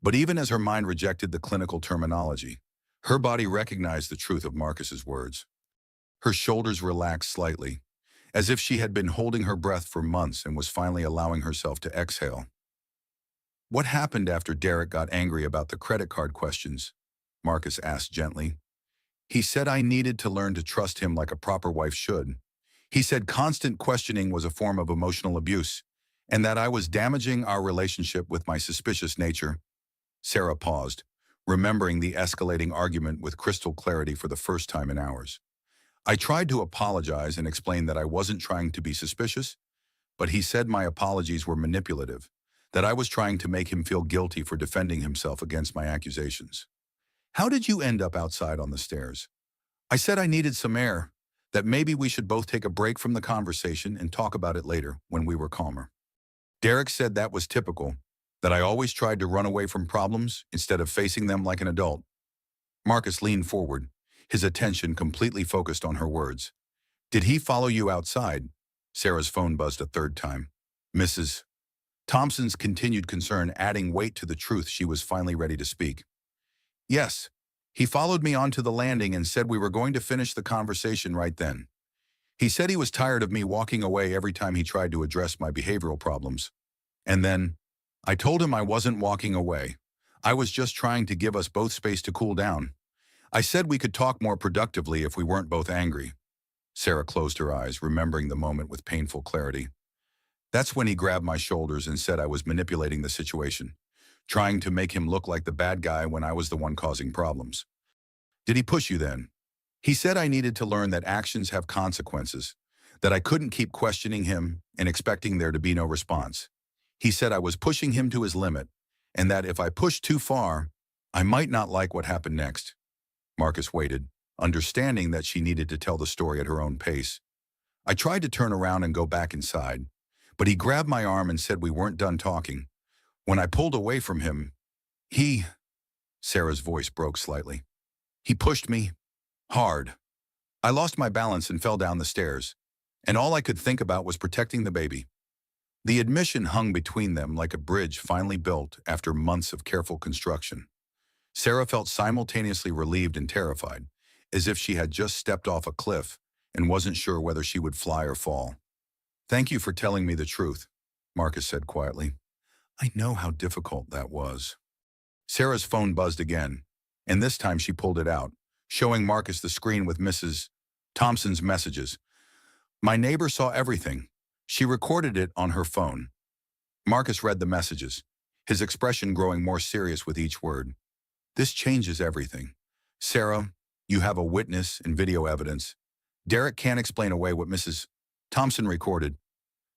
But even as her mind rejected the clinical terminology, her body recognized the truth of Marcus's words. Her shoulders relaxed slightly, as if she had been holding her breath for months and was finally allowing herself to exhale. What happened after Derek got angry about the credit card questions? Marcus asked gently. He said I needed to learn to trust him like a proper wife should. He said constant questioning was a form of emotional abuse, and that I was damaging our relationship with my suspicious nature. Sarah paused, remembering the escalating argument with crystal clarity for the first time in hours. I tried to apologize and explain that I wasn't trying to be suspicious, but he said my apologies were manipulative, that I was trying to make him feel guilty for defending himself against my accusations. How did you end up outside on the stairs? I said I needed some air, that maybe we should both take a break from the conversation and talk about it later when we were calmer. Derek said that was typical, that I always tried to run away from problems instead of facing them like an adult. Marcus leaned forward, his attention completely focused on her words. Did he follow you outside? Sarah's phone buzzed a third time. Mrs. Thompson's continued concern adding weight to the truth she was finally ready to speak. Yes, he followed me onto the landing and said we were going to finish the conversation right then. He said he was tired of me walking away every time he tried to address my behavioral problems. And then, I told him I wasn't walking away. I was just trying to give us both space to cool down. I said we could talk more productively if we weren't both angry. Sarah closed her eyes, remembering the moment with painful clarity. That's when he grabbed my shoulders and said I was manipulating the situation, trying to make him look like the bad guy when I was the one causing problems. Did he push you then? He said I needed to learn that actions have consequences, that I couldn't keep questioning him and expecting there to be no response. He said I was pushing him to his limit, and that if I pushed too far, I might not like what happened next. Marcus waited, understanding that she needed to tell the story at her own pace. I tried to turn around and go back inside, but he grabbed my arm and said we weren't done talking. When I pulled away from him, Sarah's voice broke slightly. He pushed me hard. I lost my balance and fell down the stairs, and all I could think about was protecting the baby. The admission hung between them like a bridge finally built after months of careful construction. Sarah felt simultaneously relieved and terrified, as if she had just stepped off a cliff and wasn't sure whether she would fly or fall. "Thank you for telling me the truth," Marcus said quietly. "I know how difficult that was." Sarah's phone buzzed again, and this time she pulled it out, showing Marcus the screen with Mrs. Thompson's messages. "My neighbor saw everything. She recorded it on her phone." Marcus read the messages, his expression growing more serious with each word. "This changes everything. Sarah, you have a witness and video evidence. Derek can't explain away what Mrs. Thompson recorded.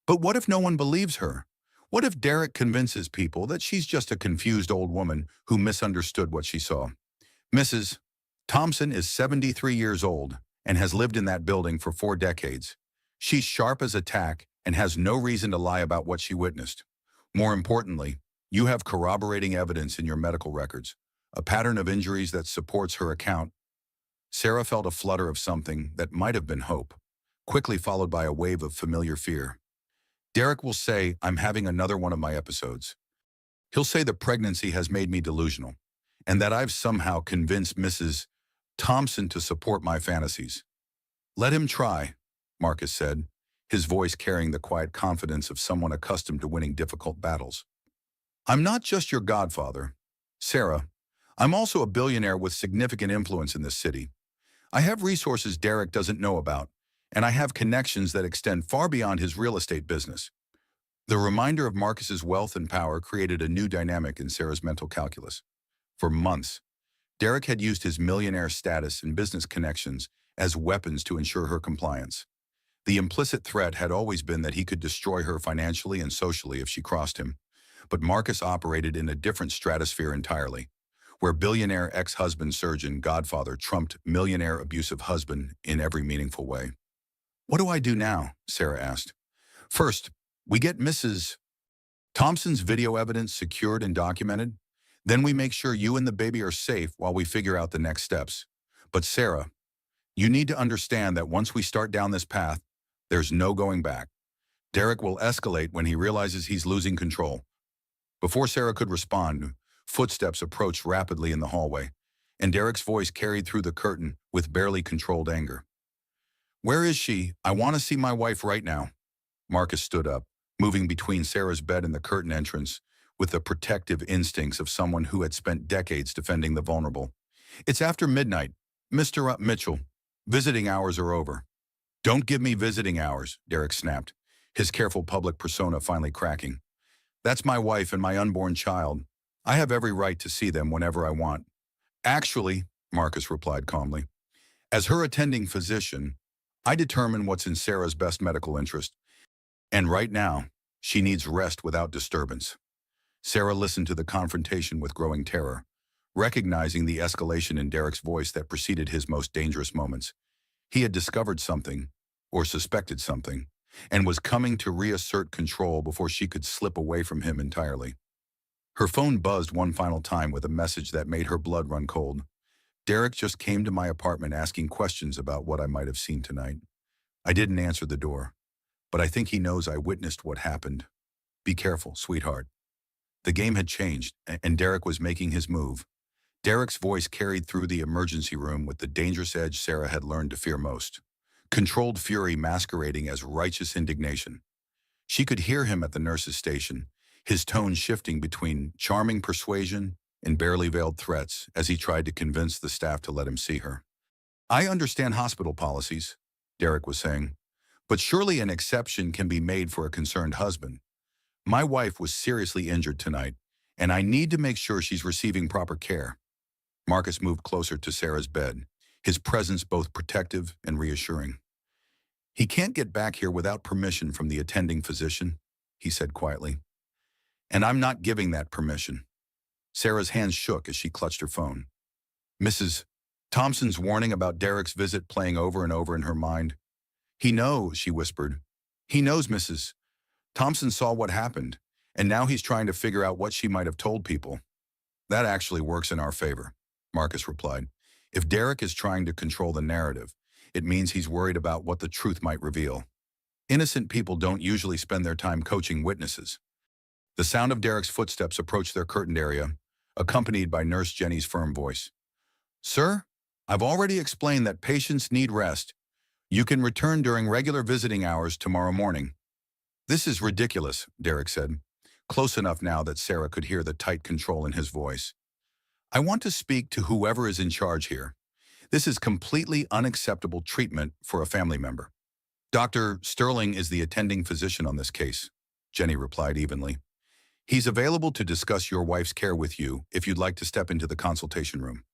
But what if no one believes her? What if Derek convinces people that she's just a confused old woman who misunderstood what she saw? Mrs. Thompson is 73 years old and has lived in that building for 4 decades. She's sharp as a tack and has no reason to lie about what she witnessed. More importantly, you have corroborating evidence in your medical records, a pattern of injuries that supports her account." Sarah felt a flutter of something that might have been hope, quickly followed by a wave of familiar fear. "Derek will say I'm having another one of my episodes. He'll say the pregnancy has made me delusional, and that I've somehow convinced Mrs. Thompson to support my fantasies." "Let him try," Marcus said, his voice carrying the quiet confidence of someone accustomed to winning difficult battles. "I'm not just your godfather, Sarah. I'm also a billionaire with significant influence in this city. I have resources Derek doesn't know about, and I have connections that extend far beyond his real estate business." The reminder of Marcus's wealth and power created a new dynamic in Sarah's mental calculus. For months, Derek had used his millionaire status and business connections as weapons to ensure her compliance. The implicit threat had always been that he could destroy her financially and socially if she crossed him. But Marcus operated in a different stratosphere entirely, where billionaire ex-husband surgeon Godfather trumped millionaire abusive husband in every meaningful way. "What do I do now?" Sarah asked. "First, we get Mrs. Thompson's video evidence secured and documented. Then we make sure you and the baby are safe while we figure out the next steps. But Sarah, you need to understand that once we start down this path, there's no going back. Derek will escalate when he realizes he's losing control." Before Sarah could respond, footsteps approached rapidly in the hallway, and Derek's voice carried through the curtain with barely controlled anger. "Where is she? I want to see my wife right now." Marcus stood up, moving between Sarah's bed and the curtain entrance, with the protective instincts of someone who had spent decades defending the vulnerable. "It's after midnight, Mr. Mitchell. Visiting hours are over." "Don't give me visiting hours," Derek snapped, his careful public persona finally cracking. "That's my wife and my unborn child. I have every right to see them whenever I want." "Actually," Marcus replied calmly, "as her attending physician, I determine what's in Sarah's best medical interest. And right now, she needs rest without disturbance." Sarah listened to the confrontation with growing terror, recognizing the escalation in Derek's voice that preceded his most dangerous moments. He had discovered something, or suspected something, and was coming to reassert control before she could slip away from him entirely. Her phone buzzed one final time with a message that made her blood run cold. "Derek just came to my apartment asking questions about what I might have seen tonight. I didn't answer the door, but I think he knows I witnessed what happened. Be careful, sweetheart." The game had changed, and Derek was making his move. Derek's voice carried through the emergency room with the dangerous edge Sarah had learned to fear most. controlled fury masquerading as righteous indignation. She could hear him at the nurse's station, his tone shifting between charming persuasion and barely veiled threats as he tried to convince the staff to let him see her. I understand hospital policies, Derek was saying, but surely an exception can be made for a concerned husband. My wife was seriously injured tonight, and I need to make sure she's receiving proper care. Marcus moved closer to Sarah's bed, his presence both protective and reassuring. He can't get back here without permission from the attending physician, he said quietly. And I'm not giving that permission. Sarah's hands shook as she clutched her phone. Mrs. Thompson's warning about Derek's visit playing over and over in her mind. He knows, she whispered. He knows Mrs. Thompson saw what happened, and now he's trying to figure out what she might have told people. That actually works in our favor, Marcus replied. If Derek is trying to control the narrative, it means he's worried about what the truth might reveal. Innocent people don't usually spend their time coaching witnesses. The sound of Derek's footsteps approached their curtained area, accompanied by Nurse Jenny's firm voice. Sir, I've already explained that patients need rest. You can return during regular visiting hours tomorrow morning. This is ridiculous, Derek said, close enough now that Sarah could hear the tight control in his voice. I want to speak to whoever is in charge here. This is completely unacceptable treatment for a family member. Dr. Sterling is the attending physician on this case, Jenny replied evenly. He's available to discuss your wife's care with you if you'd like to step into the consultation room.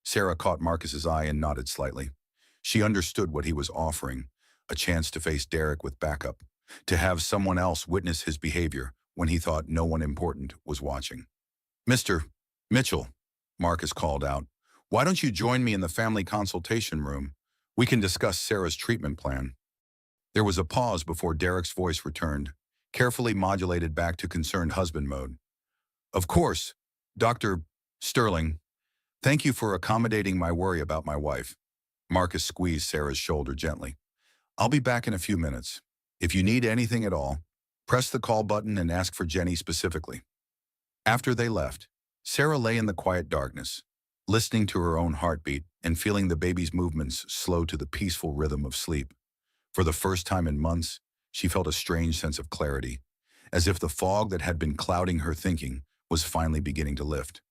Sarah caught Marcus's eye and nodded slightly. She understood what he was offering, a chance to face Derek with backup, to have someone else witness his behavior when he thought no one important was watching. Mr. Mitchell, Marcus called out, why don't you join me in the family consultation room? We can discuss Sarah's treatment plan. There was a pause before Derek's voice returned, carefully modulated back to concerned husband mode. Of course, Dr. Sterling, thank you for accommodating my worry about my wife. Marcus squeezed Sarah's shoulder gently. I'll be back in a few minutes. If you need anything at all, press the call button and ask for Jenny specifically. After they left, Sarah lay in the quiet darkness, listening to her own heartbeat and feeling the baby's movements slow to the peaceful rhythm of sleep. For the first time in months, she felt a strange sense of clarity, as if the fog that had been clouding her thinking was finally beginning to lift.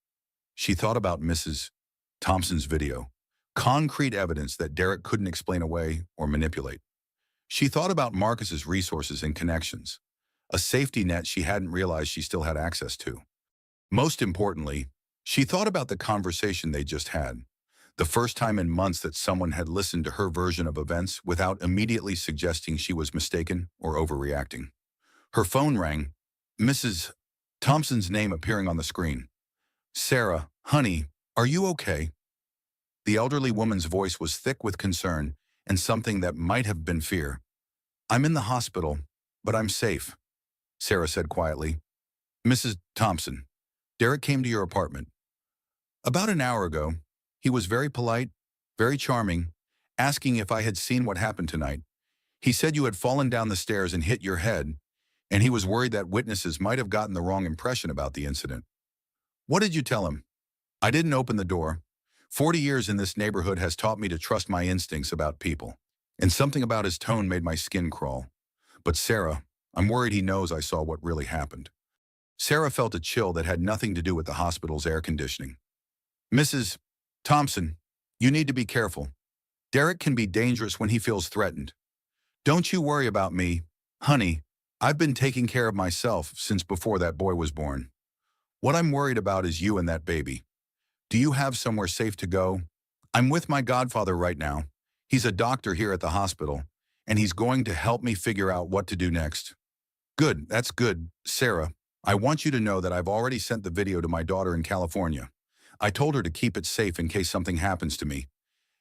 She thought about Mrs. Thompson's video, concrete evidence that Derek couldn't explain away or manipulate. She thought about Marcus's resources and connections, a safety net she hadn't realized she still had access to. Most importantly, she thought about the conversation they just had, the first time in months that someone had listened to her version of events without immediately suggesting she was mistaken or overreacting. Her phone rang, Mrs. Thompson's name appearing on the screen. Sarah, honey, are you okay? The elderly woman's voice was thick with concern and something that might have been fear. I'm in the hospital, but I'm safe, Sarah said quietly. Mrs. Thompson, Derek came to your apartment. About an hour ago. He was very polite, very charming, asking if I had seen what happened tonight. He said you had fallen down the stairs and hit your head, and he was worried that witnesses might have gotten the wrong impression about the incident. What did you tell him? I didn't open the door. 40 years in this neighborhood has taught me to trust my instincts about people, and something about his tone made my skin crawl. But Sarah, I'm worried he knows I saw what really happened. Sarah felt a chill that had nothing to do with the hospital's air conditioning. Mrs. Thompson, you need to be careful. Derek can be dangerous when he feels threatened. Don't you worry about me, honey. I've been taking care of myself since before that boy was born. What I'm worried about is you and that baby. Do you have somewhere safe to go? I'm with my godfather right now. He's a doctor here at the hospital, and he's going to help me figure out what to do next. Good, that's good. Sarah, I want you to know that I've already sent the video to my daughter in California. I told her to keep it safe in case something happens to me.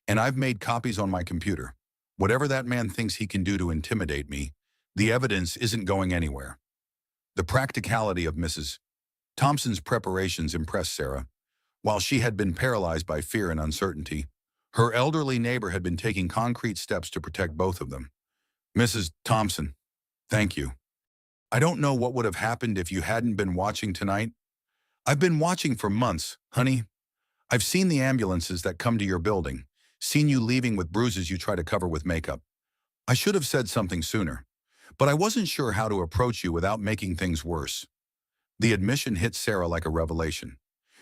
And I've made copies on my computer. Whatever that man thinks he can do to intimidate me, the evidence isn't going anywhere. The practicality of Mrs. Thompson's preparations impressed Sarah. While she had been paralyzed by fear and uncertainty, her elderly neighbor had been taking concrete steps to protect both of them. Mrs. Thompson, thank you. I don't know what would have happened if you hadn't been watching tonight. I've been watching for months, honey. I've seen the ambulances that come to your building, seen you leaving with bruises you try to cover with makeup. I should have said something sooner, but I wasn't sure how to approach you without making things worse. The admission hit Sarah like a revelation.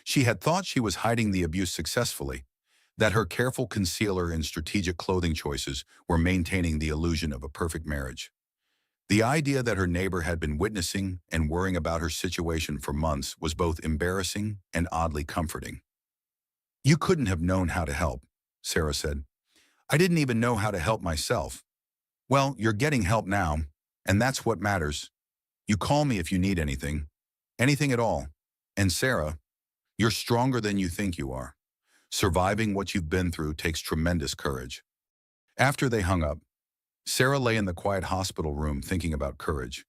She had thought she was hiding the abuse successfully, that her careful concealer and strategic clothing choices were maintaining the illusion of a perfect marriage. The idea that her neighbor had been witnessing and worrying about her situation for months was both embarrassing and oddly comforting. You couldn't have known how to help, Sarah said. I didn't even know how to help myself. Well, you're getting help now, and that's what matters. You call me if you need anything. Anything at all. And Sarah, you're stronger than you think you are. Surviving what you've been through takes tremendous courage. After they hung up, Sarah lay in the quiet hospital room thinking about courage.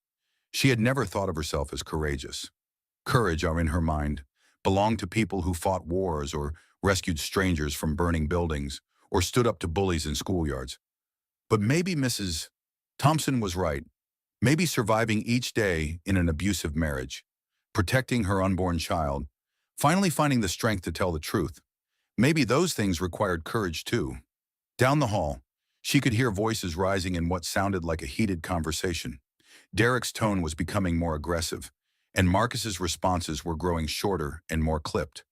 She had never thought of herself as courageous. Courage, in her mind, belonged to people who fought wars or rescued strangers from burning buildings or stood up to bullies in schoolyards. But maybe Mrs. Thompson was right. Maybe surviving each day in an abusive marriage, protecting her unborn child, finally finding the strength to tell the truth. Maybe those things required courage too. Down the hall, she could hear voices rising in what sounded like a heated conversation. Derek's tone was becoming more aggressive, and Marcus's responses were growing shorter and more clipped.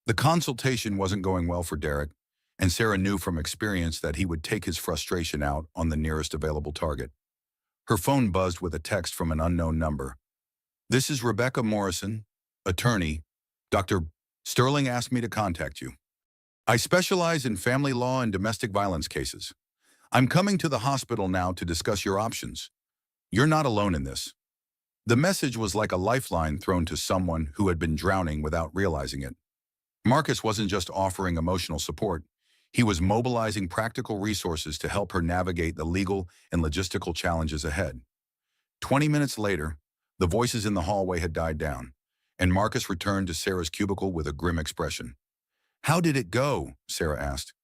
The consultation wasn't going well for Derek, and Sarah knew from experience that he would take his frustration out on the nearest available target. Her phone buzzed with a text from an unknown number. This is Rebecca Morrison, attorney. Dr. Sterling asked me to contact you. I specialize in family law and domestic violence cases. I'm coming to the hospital now to discuss your options. You're not alone in this. The message was like a lifeline thrown to someone who had been drowning without realizing it. Marcus wasn't just offering emotional support. He was mobilizing practical resources to help her navigate the legal and logistical challenges ahead. 20 minutes later, the voices in the hallway had died down, and Marcus returned to Sarah's cubicle with a grim expression. How did it go? Sarah asked.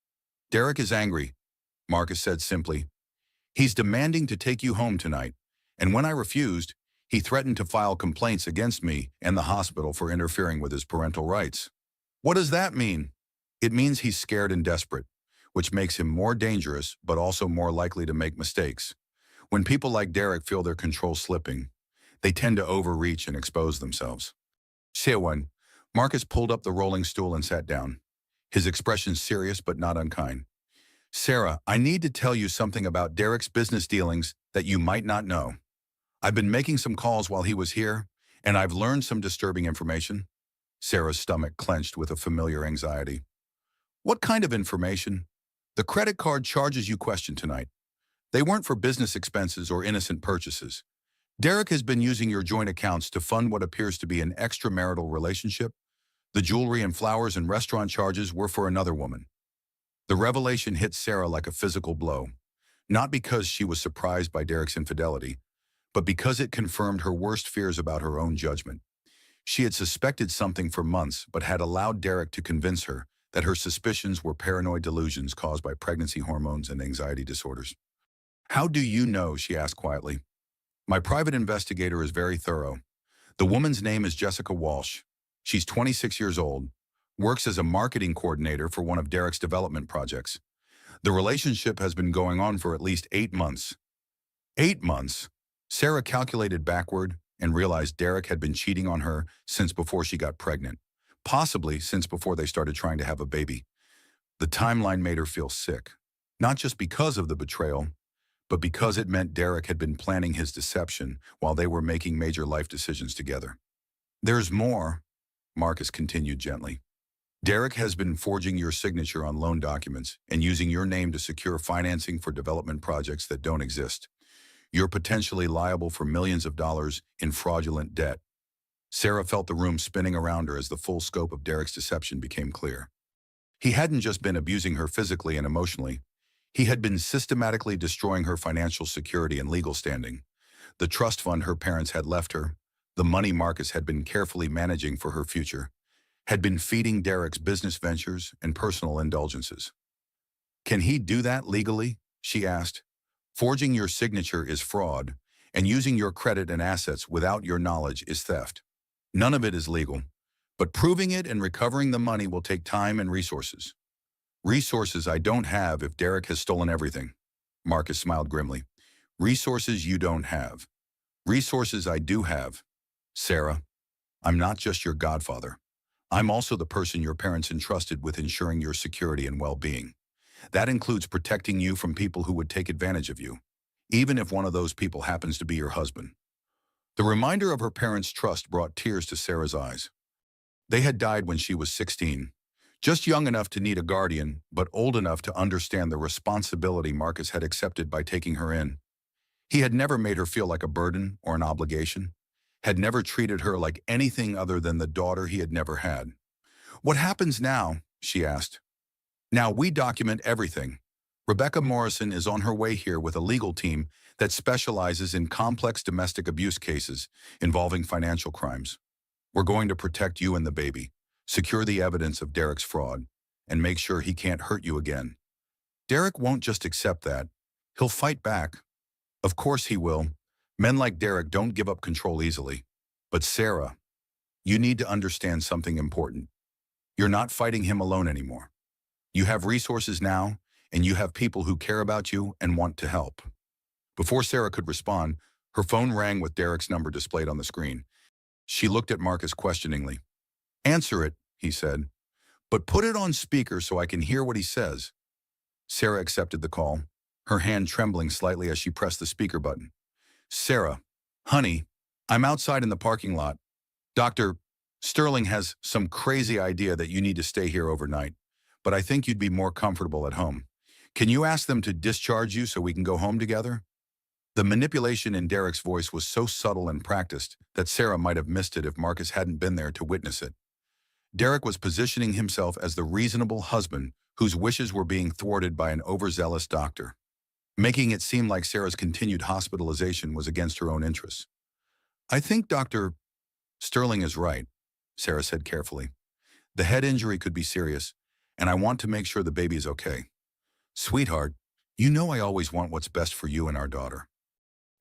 Derek is angry, Marcus said simply. He's demanding to take you home tonight, and when I refused, he threatened to file complaints against me and the hospital for interfering with his parental rights. What does that mean? It means he's scared and desperate, which makes him more dangerous but also more likely to make mistakes. When people like Derek feel their control slipping, they tend to overreach and expose themselves. Sewan, Marcus pulled up the rolling stool and sat down, his expression serious but not unkind. Sarah, I need to tell you something about Derek's business dealings that you might not know. I've been making some calls while he was here, and I've learned some disturbing information. Sarah's stomach clenched with a familiar anxiety. What kind of information? The credit card charges you questioned tonight. They weren't for business expenses or innocent purchases. Derek has been using your joint accounts to fund what appears to be an extramarital relationship. The jewelry and flowers and restaurant charges were for another woman. The revelation hit Sarah like a physical blow, not because she was surprised by Derek's infidelity, but because it confirmed her worst fears about her own judgment. She had suspected something for months, but had allowed Derek to convince her that her suspicions were paranoid delusions caused by pregnancy hormones and anxiety disorders. How do you know? She asked quietly. My private investigator is very thorough. The woman's name is Jessica Walsh. She's 26 years old, works as a marketing coordinator for one of Derek's development projects. The relationship has been going on for at least 8 months. 8 months? Sarah calculated backward and realized Derek had been cheating on her since before she got pregnant, possibly since before they started trying to have a baby. The timeline made her feel sick, not just because of the betrayal, but because it meant Derek had been planning his deception while they were making major life decisions together. There's more, Marcus continued gently. Derek has been forging your signature on loan documents and using your name to secure financing for development projects that don't exist. You're potentially liable for millions of dollars in fraudulent debt. Sarah felt the room spinning around her as the full scope of Derek's deception became clear. He hadn't just been abusing her physically and emotionally. He had been systematically destroying her financial security and legal standing. The trust fund her parents had left her, the money Marcus had been carefully managing for her future, had been feeding Derek's business ventures and personal indulgences. Can he do that legally? She asked. Forging your signature is fraud, and using your credit and assets without your knowledge is theft. None of it is legal, but proving it and recovering the money will take time and resources. Resources I don't have if Derek has stolen everything. Marcus smiled grimly. Resources you don't have. Resources I do have. Sarah, I'm not just your godfather. I'm also the person your parents entrusted with ensuring your security and well-being. That includes protecting you from people who would take advantage of you, even if one of those people happens to be your husband. The reminder of her parents' trust brought tears to Sarah's eyes. They had died when she was 16, just young enough to need a guardian, but old enough to understand the responsibility Marcus had accepted by taking her in. He had never made her feel like a burden or an obligation, had never treated her like anything other than the daughter he had never had. What happens now? She asked. Now we document everything. Rebecca Morrison is on her way here with a legal team that specializes in complex domestic abuse cases involving financial crimes. We're going to protect you and the baby, secure the evidence of Derek's fraud, and make sure he can't hurt you again. Derek won't just accept that. He'll fight back. Of course he will. Men like Derek don't give up control easily. But Sarah, you need to understand something important. You're not fighting him alone anymore. You have resources now, and you have people who care about you and want to help. Before Sarah could respond, her phone rang with Derek's number displayed on the screen. She looked at Marcus questioningly. Answer it, he said, but put it on speaker so I can hear what he says. Sarah accepted the call, her hand trembling slightly as she pressed the speaker button. Sarah, honey, I'm outside in the parking lot. Dr. Sterling has some crazy idea that you need to stay here overnight, but I think you'd be more comfortable at home. Can you ask them to discharge you so we can go home together? The manipulation in Derek's voice was so subtle and practiced that Sarah might have missed it if Marcus hadn't been there to witness it. Derek was positioning himself as the reasonable husband whose wishes were being thwarted by an overzealous doctor, making it seem like Sarah's continued hospitalization was against her own interests. I think Dr. Sterling is right, Sarah said carefully. The head injury could be serious, and I want to make sure the baby is okay. Sweetheart, you know I always want what's best for you and our daughter.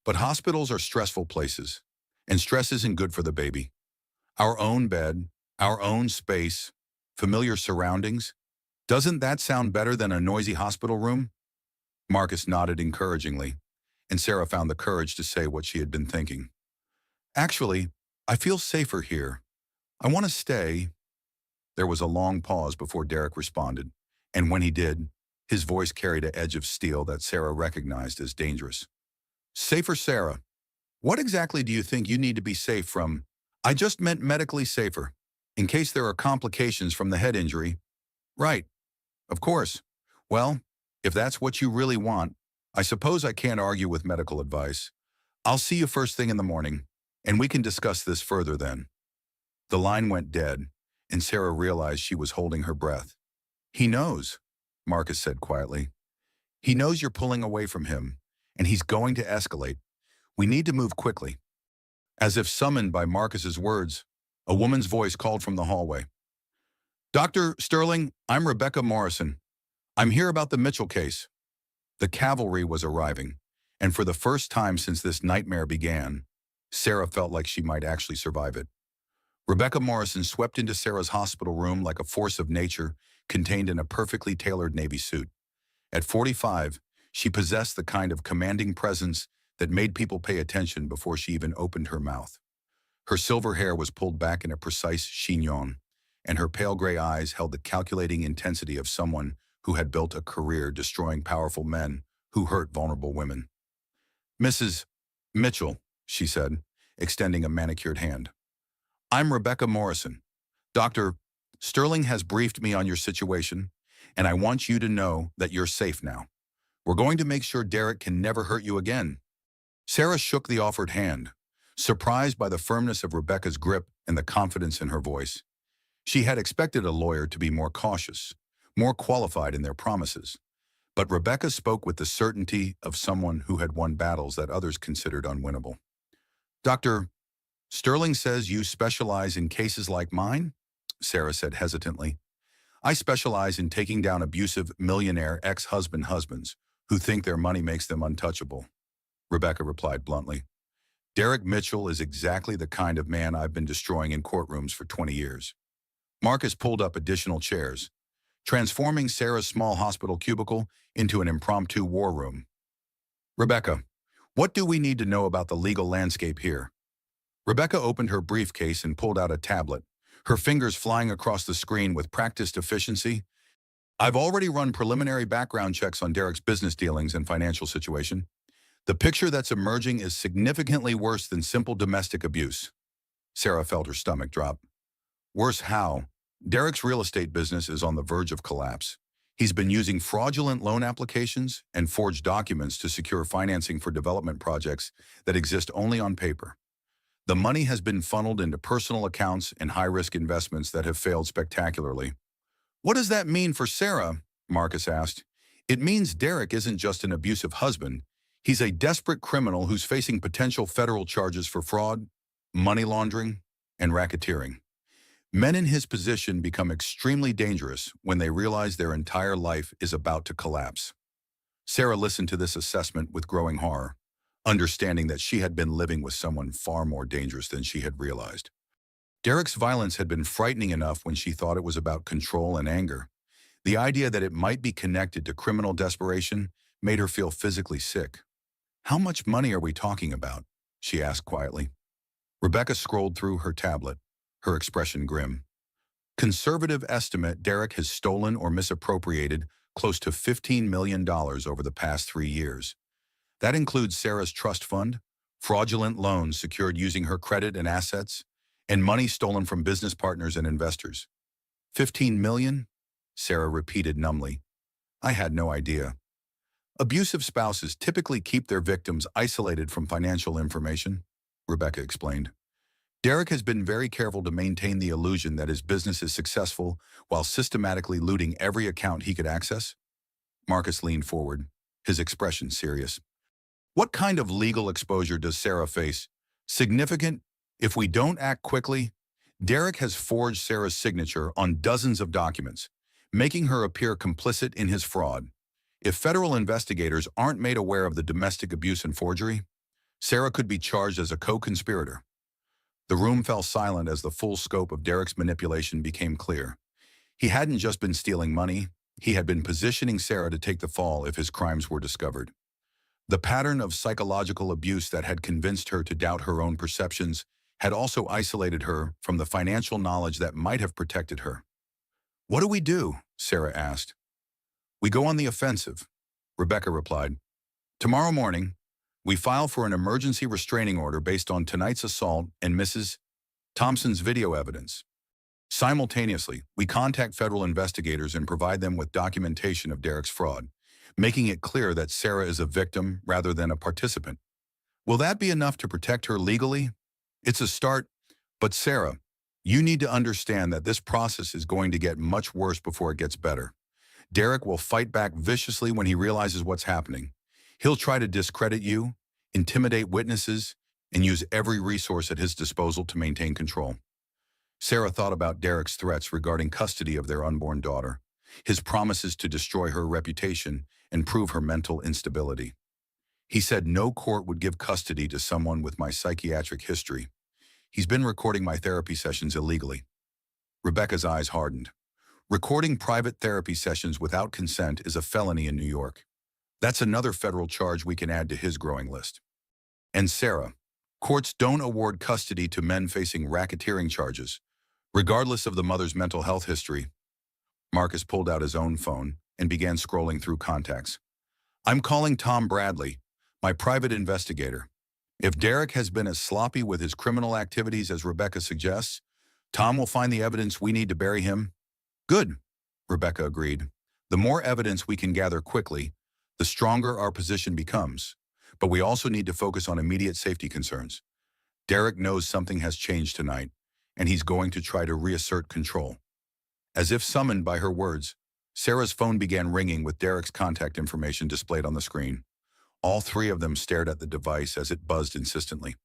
But hospitals are stressful places, and stress isn't good for the baby. Our own bed, our own space, familiar surroundings. Doesn't that sound better than a noisy hospital room? Marcus nodded encouragingly, and Sarah found the courage to say what she had been thinking. Actually, I feel safer here. I want to stay. There was a long pause before Derek responded, and when he did, his voice carried an edge of steel that Sarah recognized as dangerous. Safer, Sarah. What exactly do you think you need to be safe from? I just meant medically safer, in case there are complications from the head injury. Right. Of course. Well, if that's what you really want, I suppose I can't argue with medical advice. I'll see you first thing in the morning, and we can discuss this further then. The line went dead, and Sarah realized she was holding her breath. He knows, Marcus said quietly. He knows you're pulling away from him, and he's going to escalate. We need to move quickly. As if summoned by Marcus's words, a woman's voice called from the hallway. Dr. Sterling, I'm Rebecca Morrison. I'm here about the Mitchell case. The cavalry was arriving, and for the first time since this nightmare began, Sarah felt like she might actually survive it. Rebecca Morrison swept into Sarah's hospital room like a force of nature contained in a perfectly tailored Navy suit. At 45, she possessed the kind of commanding presence that made people pay attention before she even opened her mouth. Her silver hair was pulled back in a precise chignon, and her pale gray eyes held the calculating intensity of someone who had built a career destroying powerful men who hurt vulnerable women. Mrs. Mitchell, she said, extending a manicured hand. I'm Rebecca Morrison. Dr. Sterling has briefed me on your situation, and I want you to know that you're safe now. We're going to make sure Derek can never hurt you again. Sarah shook the offered hand, surprised by the firmness of Rebecca's grip and the confidence in her voice. She had expected a lawyer to be more cautious, more qualified in their promises. But Rebecca spoke with the certainty of someone who had won battles that others considered unwinnable. Dr. Sterling says you specialize in cases like mine? Sarah said hesitantly. I specialize in taking down abusive millionaire ex-husbands who think their money makes them untouchable. Rebecca replied bluntly. Derek Mitchell is exactly the kind of man I've been destroying in courtrooms for 20 years. Marcus pulled up additional chairs, transforming Sarah's small hospital cubicle into an impromptu war room. Rebecca, what do we need to know about the legal landscape here? Rebecca opened her briefcase and pulled out a tablet, her fingers flying across the screen with practiced efficiency. I've already run preliminary background checks on Derek's business dealings and financial situation. The picture that's emerging is significantly worse than simple domestic abuse. Sarah felt her stomach drop. Worse how? Derek's real estate business is on the verge of collapse. He's been using fraudulent loan applications and forged documents to secure financing for development projects that exist only on paper. The money has been funneled into personal accounts and high-risk investments that have failed spectacularly. What does that mean for Sarah? Marcus asked. It means Derek isn't just an abusive husband. He's a desperate criminal who's facing potential federal charges for fraud, money laundering, and racketeering. Men in his position become extremely dangerous when they realize their entire life is about to collapse. Sarah listened to this assessment with growing horror, understanding that she had been living with someone far more dangerous than she had realized. Derek's violence had been frightening enough when she thought it was about control and anger. The idea that it might be connected to criminal desperation made her feel physically sick. "How much money are we talking about?" she asked quietly. Rebecca scrolled through her tablet, her expression grim. Conservative estimate, Derek has stolen or misappropriated close to $15 million over the past 3 years. That includes Sarah's trust fund, fraudulent loans secured using her credit and assets, and money stolen from business partners and investors. 15 million? Sarah repeated numbly. I had no idea. Abusive spouses typically keep their victims isolated from financial information, Rebecca explained. Derek has been very careful to maintain the illusion that his business is successful while systematically looting every account he could access. Marcus leaned forward, his expression serious. What kind of legal exposure does Sarah face? Significant? If we don't act quickly, Derek has forged Sarah's signature on dozens of documents, making her appear complicit in his fraud. If federal investigators aren't made aware of the domestic abuse and forgery, Sarah could be charged as a co-conspirator. The room fell silent as the full scope of Derek's manipulation became clear. He hadn't just been stealing money, he had been positioning Sarah to take the fall if his crimes were discovered. The pattern of psychological abuse that had convinced her to doubt her own perceptions had also isolated her from the financial knowledge that might have protected her. What do we do? Sarah asked. We go on the offensive, Rebecca replied. Tomorrow morning, we file for an emergency restraining order based on tonight's assault and Mrs. Thompson's video evidence. Simultaneously, we contact federal investigators and provide them with documentation of Derek's fraud, making it clear that Sarah is a victim rather than a participant. Will that be enough to protect her legally? It's a start, but Sarah, you need to understand that this process is going to get much worse before it gets better. Derek will fight back viciously when he realizes what's happening. He'll try to discredit you, intimidate witnesses, and use every resource at his disposal to maintain control. Sarah thought about Derek's threats regarding custody of their unborn daughter, his promises to destroy her reputation and prove her mental instability. He said no court would give custody to someone with my psychiatric history. He's been recording my therapy sessions illegally. Rebecca's eyes hardened. Recording private therapy sessions without consent is a felony in New York. That's another federal charge we can add to his growing list. And Sarah, courts don't award custody to men facing racketeering charges, regardless of the mother's mental health history. Marcus pulled out his own phone and began scrolling through contacts. I'm calling Tom Bradley, my private investigator. If Derek has been as sloppy with his criminal activities as Rebecca suggests, Tom will find the evidence we need to bury him. Good, Rebecca agreed. The more evidence we can gather quickly, the stronger our position becomes. But we also need to focus on immediate safety concerns. Derek knows something has changed tonight, and he's going to try to reassert control. As if summoned by her words, Sarah's phone began ringing with Derek's contact information displayed on the screen. All three of them stared at the device as it buzzed insistently.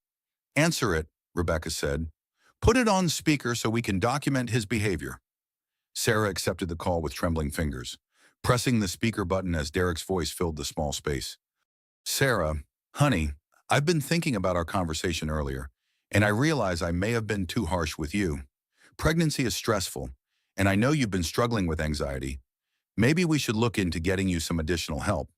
Answer it, Rebecca said. Put it on speaker so we can document his behavior. Sarah accepted the call with trembling fingers, pressing the speaker button as Derek's voice filled the small space. Sarah, honey, I've been thinking about our conversation earlier, and I realize I may have been too harsh with you. Pregnancy is stressful, and I know you've been struggling with anxiety. Maybe we should look into getting you some additional help.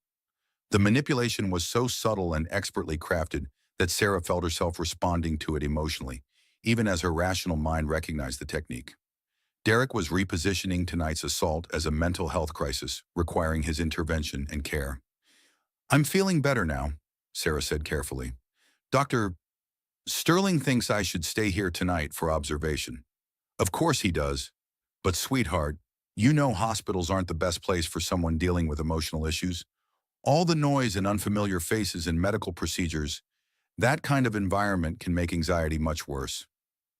The manipulation was so subtle and expertly crafted that Sarah felt herself responding to it emotionally, even as her rational mind recognized the technique. Derek was repositioning tonight's assault as a mental health crisis, requiring his intervention and care. "I'm feeling better now," Sarah said carefully. "Dr. Sterling thinks I should stay here tonight for observation." "Of course he does. But sweetheart, you know hospitals aren't the best place for someone dealing with emotional issues. All the noise and unfamiliar faces in medical procedures, that kind of environment can make anxiety much worse."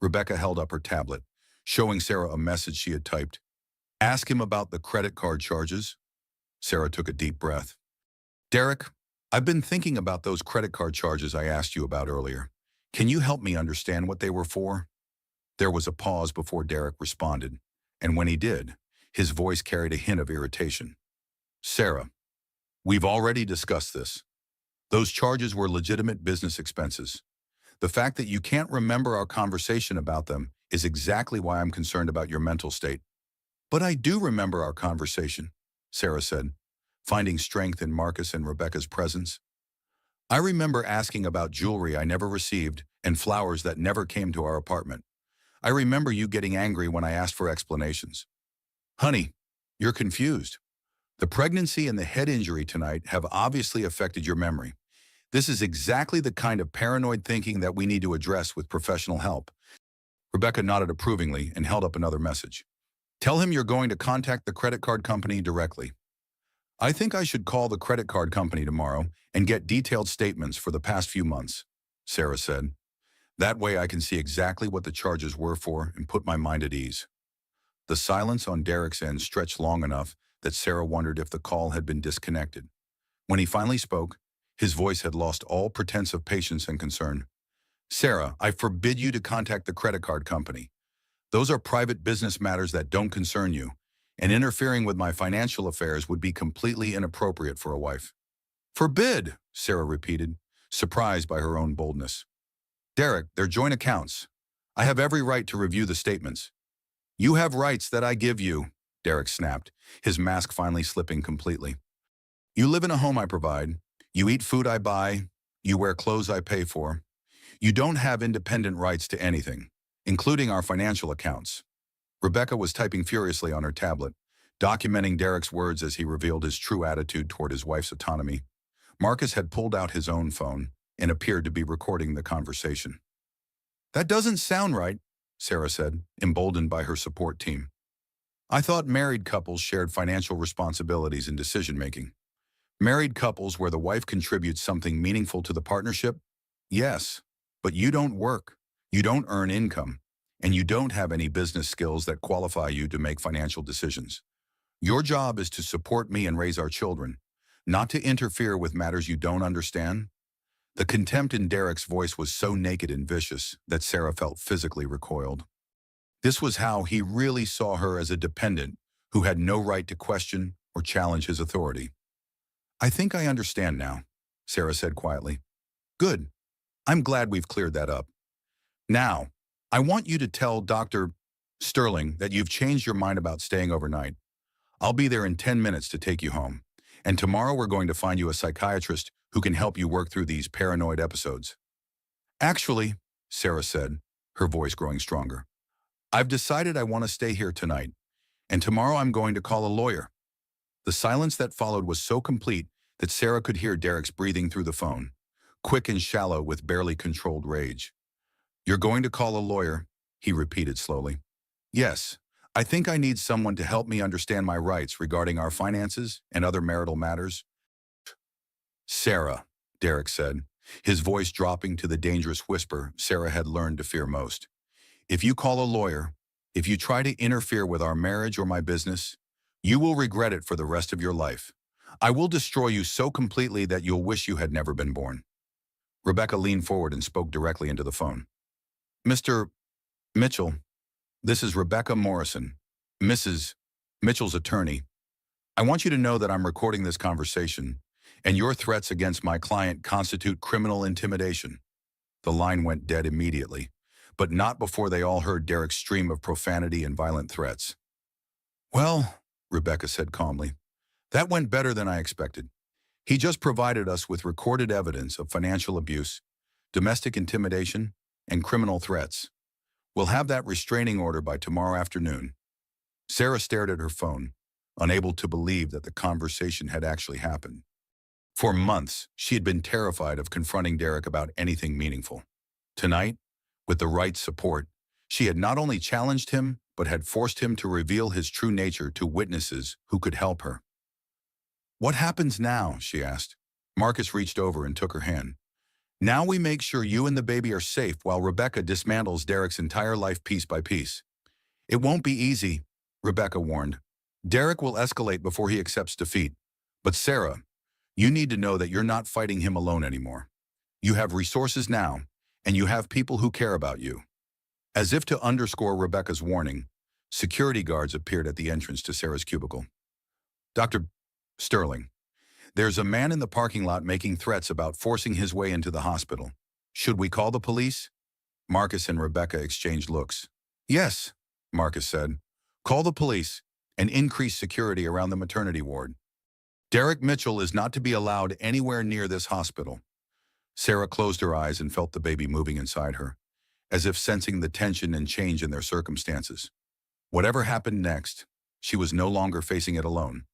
Rebecca held up her tablet, showing Sarah a message she had typed. "Ask him about the credit card charges." Sarah took a deep breath. "Derek, I've been thinking about those credit card charges I asked you about earlier. Can you help me understand what they were for?" There was a pause before Derek responded, and when he did, his voice carried a hint of irritation. "Sarah, we've already discussed this. Those charges were legitimate business expenses. The fact that you can't remember our conversation about them is exactly why I'm concerned about your mental state." "But I do remember our conversation," Sarah said, finding strength in Marcus and Rebecca's presence. "I remember asking about jewelry I never received and flowers that never came to our apartment. I remember you getting angry when I asked for explanations." "Honey, you're confused. The pregnancy and the head injury tonight have obviously affected your memory. This is exactly the kind of paranoid thinking that we need to address with professional help." Rebecca nodded approvingly and held up another message. "Tell him you're going to contact the credit card company directly." "I think I should call the credit card company tomorrow and get detailed statements for the past few months," Sarah said. "That way I can see exactly what the charges were for and put my mind at ease." The silence on Derek's end stretched long enough that Sarah wondered if the call had been disconnected. When he finally spoke, his voice had lost all pretense of patience and concern. "Sarah, I forbid you to contact the credit card company. Those are private business matters that don't concern you, and interfering with my financial affairs would be completely inappropriate for a wife." "Forbid," Sarah repeated, surprised by her own boldness. "Derek, they're joint accounts. I have every right to review the statements." "You have rights that I give you," Derek snapped, his mask finally slipping completely. "You live in a home I provide. You eat food I buy. You wear clothes I pay for. You don't have independent rights to anything, including our financial accounts." Rebecca was typing furiously on her tablet, documenting Derek's words as he revealed his true attitude toward his wife's autonomy. Marcus had pulled out his own phone and appeared to be recording the conversation. "That doesn't sound right," Sarah said, emboldened by her support team. "I thought married couples shared financial responsibilities in decision-making." "Married couples where the wife contributes something meaningful to the partnership? Yes, but you don't work, you don't earn income, and you don't have any business skills that qualify you to make financial decisions. Your job is to support me and raise our children, not to interfere with matters you don't understand." The contempt in Derek's voice was so naked and vicious that Sarah felt physically recoiled. This was how he really saw her, as a dependent who had no right to question or challenge his authority. "I think I understand now," Sarah said quietly. "Good. I'm glad we've cleared that up. Now, I want you to tell Dr. Sterling that you've changed your mind about staying overnight. I'll be there in 10 minutes to take you home. And tomorrow we're going to find you a psychiatrist who can help you work through these paranoid episodes." "Actually," Sarah said, her voice growing stronger, "I've decided I want to stay here tonight, and tomorrow I'm going to call a lawyer." The silence that followed was so complete that Sarah could hear Derek's breathing through the phone, quick and shallow with barely controlled rage. "You're going to call a lawyer," he repeated slowly. "Yes, I think I need someone to help me understand my rights regarding our finances and other marital matters." "Sarah," Derek said, his voice dropping to the dangerous whisper Sarah had learned to fear most. "If you call a lawyer, if you try to interfere with our marriage or my business, you will regret it for the rest of your life. I will destroy you so completely that you'll wish you had never been born." Rebecca leaned forward and spoke directly into the phone. "Mr. Mitchell, this is Rebecca Morrison, Mrs. Mitchell's attorney. I want you to know that I'm recording this conversation, and your threats against my client constitute criminal intimidation." The line went dead immediately, but not before they all heard Derek's stream of profanity and violent threats. "Well," Rebecca said calmly, "that went better than I expected. He just provided us with recorded evidence of financial abuse, domestic intimidation, and criminal threats. We'll have that restraining order by tomorrow afternoon. Sarah stared at her phone, unable to believe that the conversation had actually happened. For months, she had been terrified of confronting Derek about anything meaningful. Tonight, with the right support, she had not only challenged him, but had forced him to reveal his true nature to witnesses who could help her. "What happens now?" she asked. Marcus reached over and took her hand. "Now we make sure you and the baby are safe while Rebecca dismantles Derek's entire life piece by piece." "It won't be easy," Rebecca warned. "Derek will escalate before he accepts defeat. But Sarah, you need to know that you're not fighting him alone anymore. You have resources now, and you have people who care about you." As if to underscore Rebecca's warning, security guards appeared at the entrance to Sarah's cubicle. "Dr. Sterling, there's a man in the parking lot making threats about forcing his way into the hospital. Should we call the police?" Marcus and Rebecca exchanged looks. "Yes," Marcus said. "Call the police and increase security around the maternity ward. Derek Mitchell is not to be allowed anywhere near this hospital." Sarah closed her eyes and felt the baby moving inside her, as if sensing the tension and change in their circumstances. Whatever happened next, she was no longer facing it alone.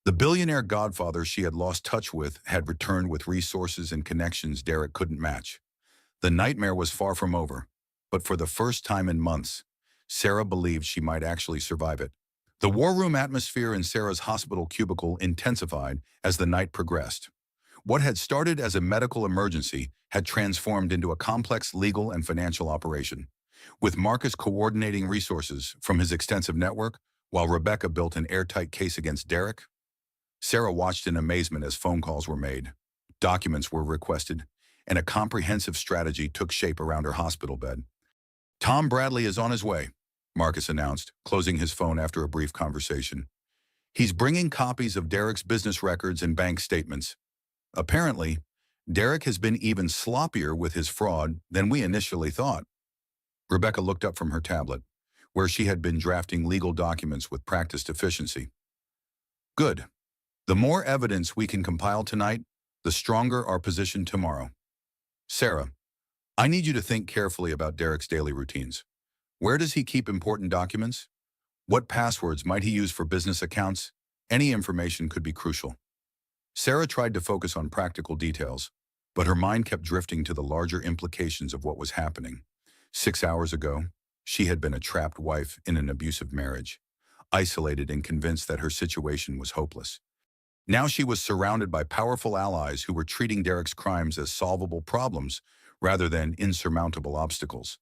The billionaire Godfather she had lost touch with had returned with resources and connections Derek couldn't match. The nightmare was far from over, but for the first time in months, Sarah believed she might actually survive it. The war room atmosphere in Sarah's hospital cubicle intensified as the night progressed. What had started as a medical emergency had transformed into a complex legal and financial operation, with Marcus coordinating resources from his extensive network, while Rebecca built an airtight case against Derek. Sarah watched in amazement as phone calls were made, documents were requested, and a comprehensive strategy took shape around her hospital bed. "Tom Bradley is on his way," Marcus announced, closing his phone after a brief conversation. "He's bringing copies of Derek's business records and bank statements. Apparently, Derek has been even sloppier with his fraud than we initially thought." Rebecca looked up from her tablet, where she had been drafting legal documents with practiced efficiency. "Good. The more evidence we can compile tonight, the stronger our position tomorrow. Sarah, I need you to think carefully about Derek's daily routines. Where does he keep important documents? What passwords might he use for business accounts? Any information could be crucial." Sarah tried to focus on practical details, but her mind kept drifting to the larger implications of what was happening. 6 hours ago, she had been a trapped wife in an abusive marriage, isolated and convinced that her situation was hopeless. Now she was surrounded by powerful allies who were treating Derek's crimes as solvable problems rather than insurmountable obstacles.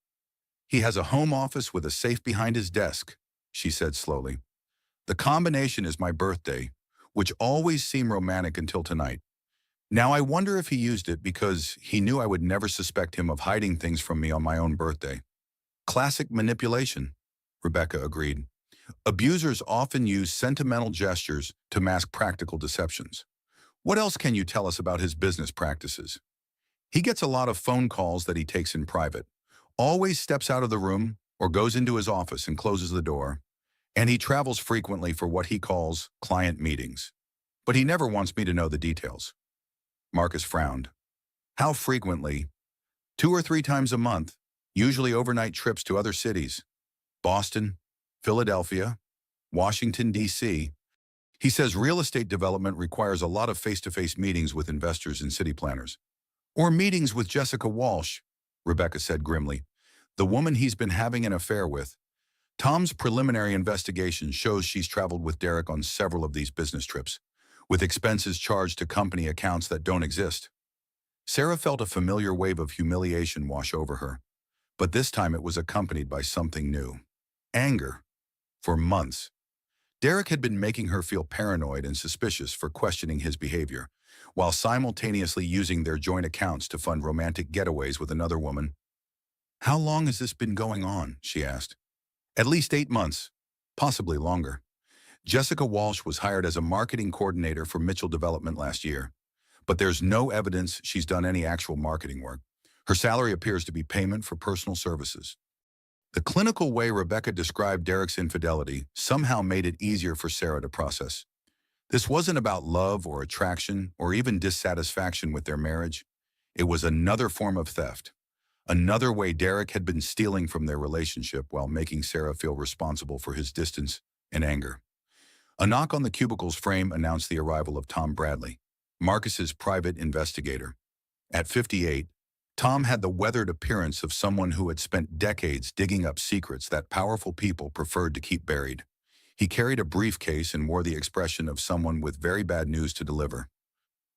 "He has a home office with a safe behind his desk," she said slowly. "The combination is my birthday, which always seemed romantic until tonight. Now I wonder if he used it because he knew I would never suspect him of hiding things from me on my own birthday." "Classic manipulation," Rebecca agreed. "Abusers often use sentimental gestures to mask practical deceptions. What else can you tell us about his business practices?" "He gets a lot of phone calls that he takes in private, always steps out of the room or goes into his office and closes the door, and he travels frequently for what he calls client meetings. But he never wants me to know the details." Marcus frowned. "How frequently?" "2 or 3 times a month, usually overnight trips to other cities. Boston, Philadelphia, Washington, D.C. He says real estate development requires a lot of face-to-face meetings with investors and city planners." "Or meetings with Jessica Walsh," Rebecca said grimly. "The woman he's been having an affair with. Tom's preliminary investigation shows she's traveled with Derek on several of these business trips, with expenses charged to company accounts that don't exist." Sarah felt a familiar wave of humiliation wash over her, but this time it was accompanied by something new. Anger. For months, Derek had been making her feel paranoid and suspicious for questioning his behavior, while simultaneously using their joint accounts to fund romantic getaways with another woman. "How long has this been going on?" she asked. "At least 8 months, possibly longer. Jessica Walsh was hired as a marketing coordinator for Mitchell Development last year, but there's no evidence she's done any actual marketing work. Her salary appears to be payment for personal services." The clinical way Rebecca described Derek's infidelity somehow made it easier for Sarah to process. This wasn't about love or attraction or even dissatisfaction with their marriage. It was another form of theft, another way Derek had been stealing from their relationship while making Sarah feel responsible for his distance and anger. A knock on the cubicle's frame announced the arrival of Tom Bradley, Marcus's private investigator. At 58, Tom had the weathered appearance of someone who had spent decades digging up secrets that powerful people preferred to keep buried. He carried a briefcase and wore the expression of someone with very bad news to deliver.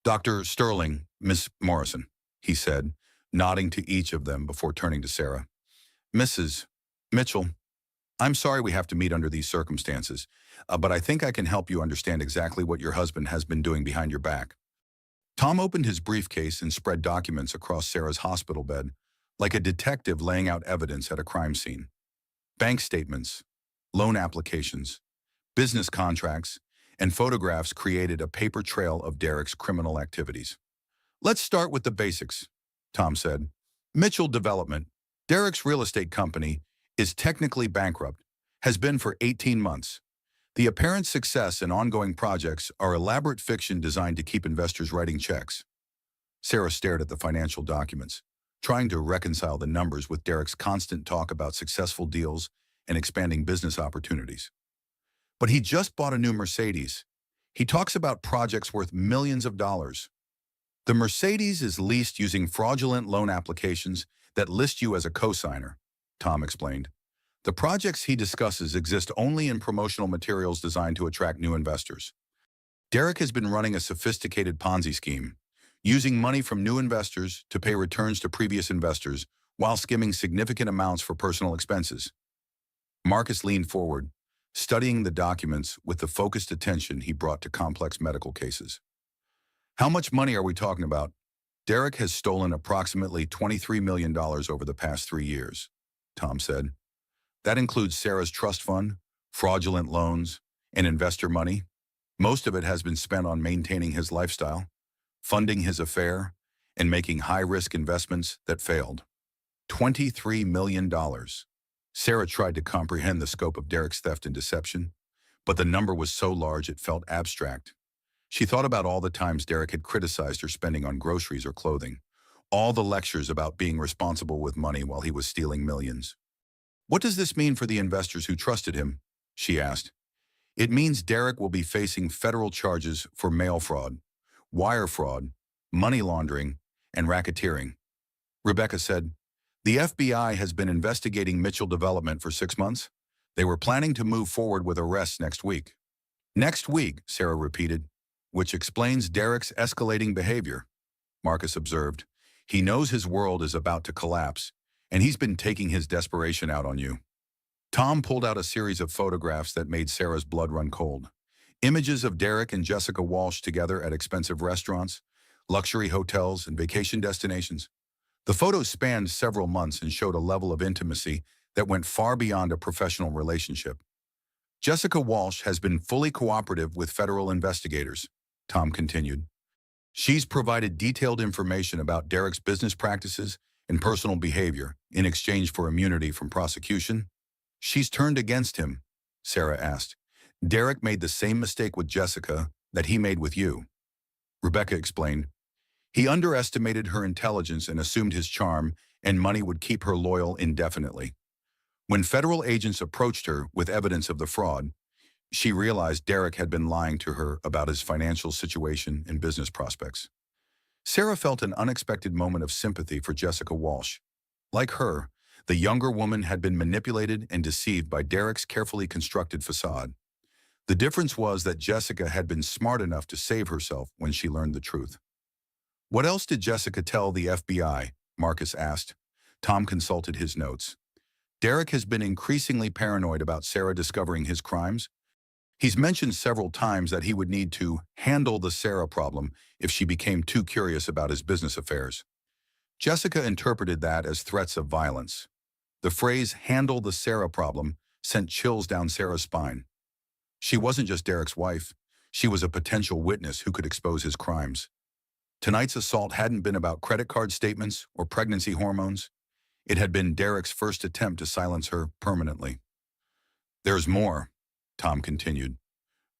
"Dr. Sterling, Miss Morrison," he said, nodding to each of them before turning to Sarah. "Mrs. Mitchell, I'm sorry we have to meet under these circumstances, but I think I can help you understand exactly what your husband has been doing behind your back." Tom opened his briefcase and spread documents across Sarah's hospital bed, like a detective laying out evidence at a crime scene. Bank statements, loan applications, business contracts, and photographs created a paper trail of Derek's criminal activities. "Let's start with the basics," Tom said. "Mitchell Development, Derek's real estate company, is technically bankrupt, has been for 18 months. The apparent success and ongoing projects are elaborate fiction designed to keep investors writing checks." Sarah stared at the financial documents, trying to reconcile the numbers with Derek's constant talk about successful deals and expanding business opportunities. "But he just bought a new Mercedes. He talks about projects worth millions of dollars." "The Mercedes is leased using fraudulent loan applications that list you as a cosigner," Tom explained. "The projects he discusses exist only in promotional materials designed to attract new investors." Derek has been running a sophisticated Ponzi scheme, using money from new investors to pay returns to previous investors while skimming significant amounts for personal expenses. Marcus leaned forward, studying the documents with the focused attention he brought to complex medical cases. "How much money are we talking about?" "Derek has stolen approximately $23 million over the past 3 years," Tom said. "That includes Sarah's trust fund, fraudulent loans, and investor money. Most of it has been spent on maintaining his lifestyle, funding his affair, and making high-risk investments that failed." $23 million. Sarah tried to comprehend the scope of Derek's theft and deception, but the number was so large it felt abstract. She thought about all the times Derek had criticized her spending on groceries or clothing, all the lectures about being responsible with money while he was stealing millions. "What does this mean for the investors who trusted him?" she asked. "It means Derek will be facing federal charges for mail fraud, wire fraud, money laundering, and racketeering." Rebecca said, "The FBI has been investigating Mitchell Development for 6 months. They were planning to move forward with arrests next week." "Next week," Sarah repeated, "which explains Derek's escalating behavior," Marcus observed. "He knows his world is about to collapse, and he's been taking his desperation out on you." Tom pulled out a series of photographs that made Sarah's blood run cold. Images of Derek and Jessica Walsh together at expensive restaurants, luxury hotels, and vacation destinations. The photos spanned several months and showed a level of intimacy that went far beyond a professional relationship. "Jessica Walsh has been fully cooperative with federal investigators," Tom continued. "She's provided detailed information about Derek's business practices and personal behavior in exchange for immunity from prosecution." "She's turned against him?" Sarah asked. "Derek made the same mistake with Jessica that he made with you," Rebecca explained. "He underestimated her intelligence and assumed his charm and money would keep her loyal indefinitely. When federal agents approached her with evidence of the fraud, she realized Derek had been lying to her about his financial situation and business prospects." Sarah felt an unexpected moment of sympathy for Jessica Walsh. Like her, the younger woman had been manipulated and deceived by Derek's carefully constructed facade. The difference was that Jessica had been smart enough to save herself when she learned the truth. "What else did Jessica tell the FBI?" Marcus asked. Tom consulted his notes. "Derek has been increasingly paranoid about Sarah discovering his crimes. He's mentioned several times that he would need to handle the Sarah problem if she became too curious about his business affairs." Jessica interpreted that as threats of violence. The phrase "handle the Sarah problem" sent chills down Sarah's spine. She wasn't just Derek's wife. She was a potential witness who could expose his crimes. Tonight's assault hadn't been about credit card statements or pregnancy hormones. It had been Derek's first attempt to silence her permanently. "There's more," Tom continued.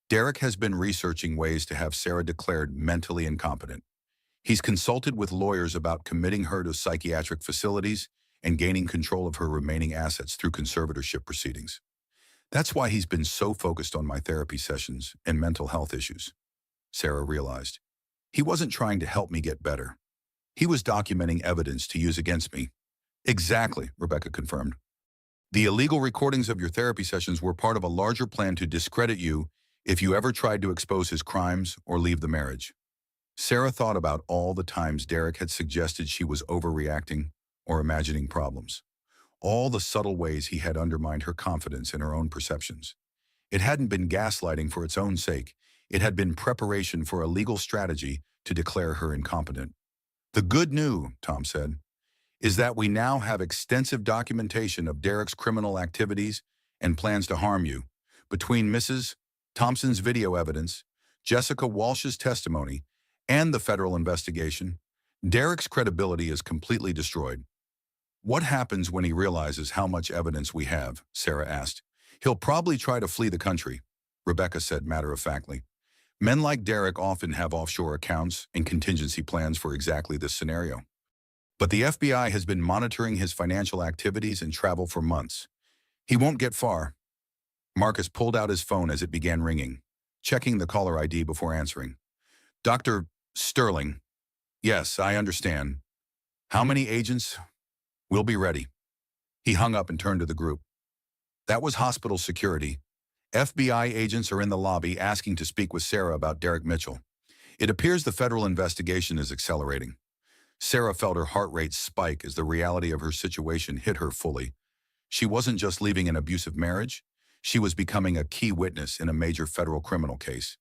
Derek has been researching ways to have Sarah declared mentally incompetent. He's consulted with lawyers about committing her to psychiatric facilities and gaining control of her remaining assets through conservatorship proceedings. That's why he's been so focused on my therapy sessions and mental health issues, Sarah realized. He wasn't trying to help me get better. He was documenting evidence to use against me. Exactly, Rebecca confirmed. The illegal recordings of your therapy sessions were part of a larger plan to discredit you if you ever tried to expose his crimes or leave the marriage. Sarah thought about all the times Derek had suggested she was overreacting or imagining problems. All the subtle ways he had undermined her confidence in her own perceptions. It hadn't been gaslighting for its own sake. It had been preparation for a legal strategy to declare her incompetent. The good news, Tom said, is that we now have extensive documentation of Derek's criminal activities and plans to harm you. Between Mrs. Thompson's video evidence, Jessica Walsh's testimony, and the federal investigation, Derek's credibility is completely destroyed. What happens when he realizes how much evidence we have? Sarah asked. He'll probably try to flee the country, Rebecca said matter-of-factly. Men like Derek often have offshore accounts and contingency plans for exactly this scenario. But the FBI has been monitoring his financial activities and travel for months. He won't get far. Marcus pulled out his phone as it began ringing, checking the caller ID before answering. Dr. Sterling. Yes, I understand. How many agents? We'll be ready. He hung up and turned to the group. That was hospital security. FBI agents are in the lobby asking to speak with Sarah about Derek Mitchell. It appears the federal investigation is accelerating. Sarah felt her heart rate spike as the reality of her situation hit her fully. She wasn't just leaving an abusive marriage. She was becoming a key witness in a major federal criminal case.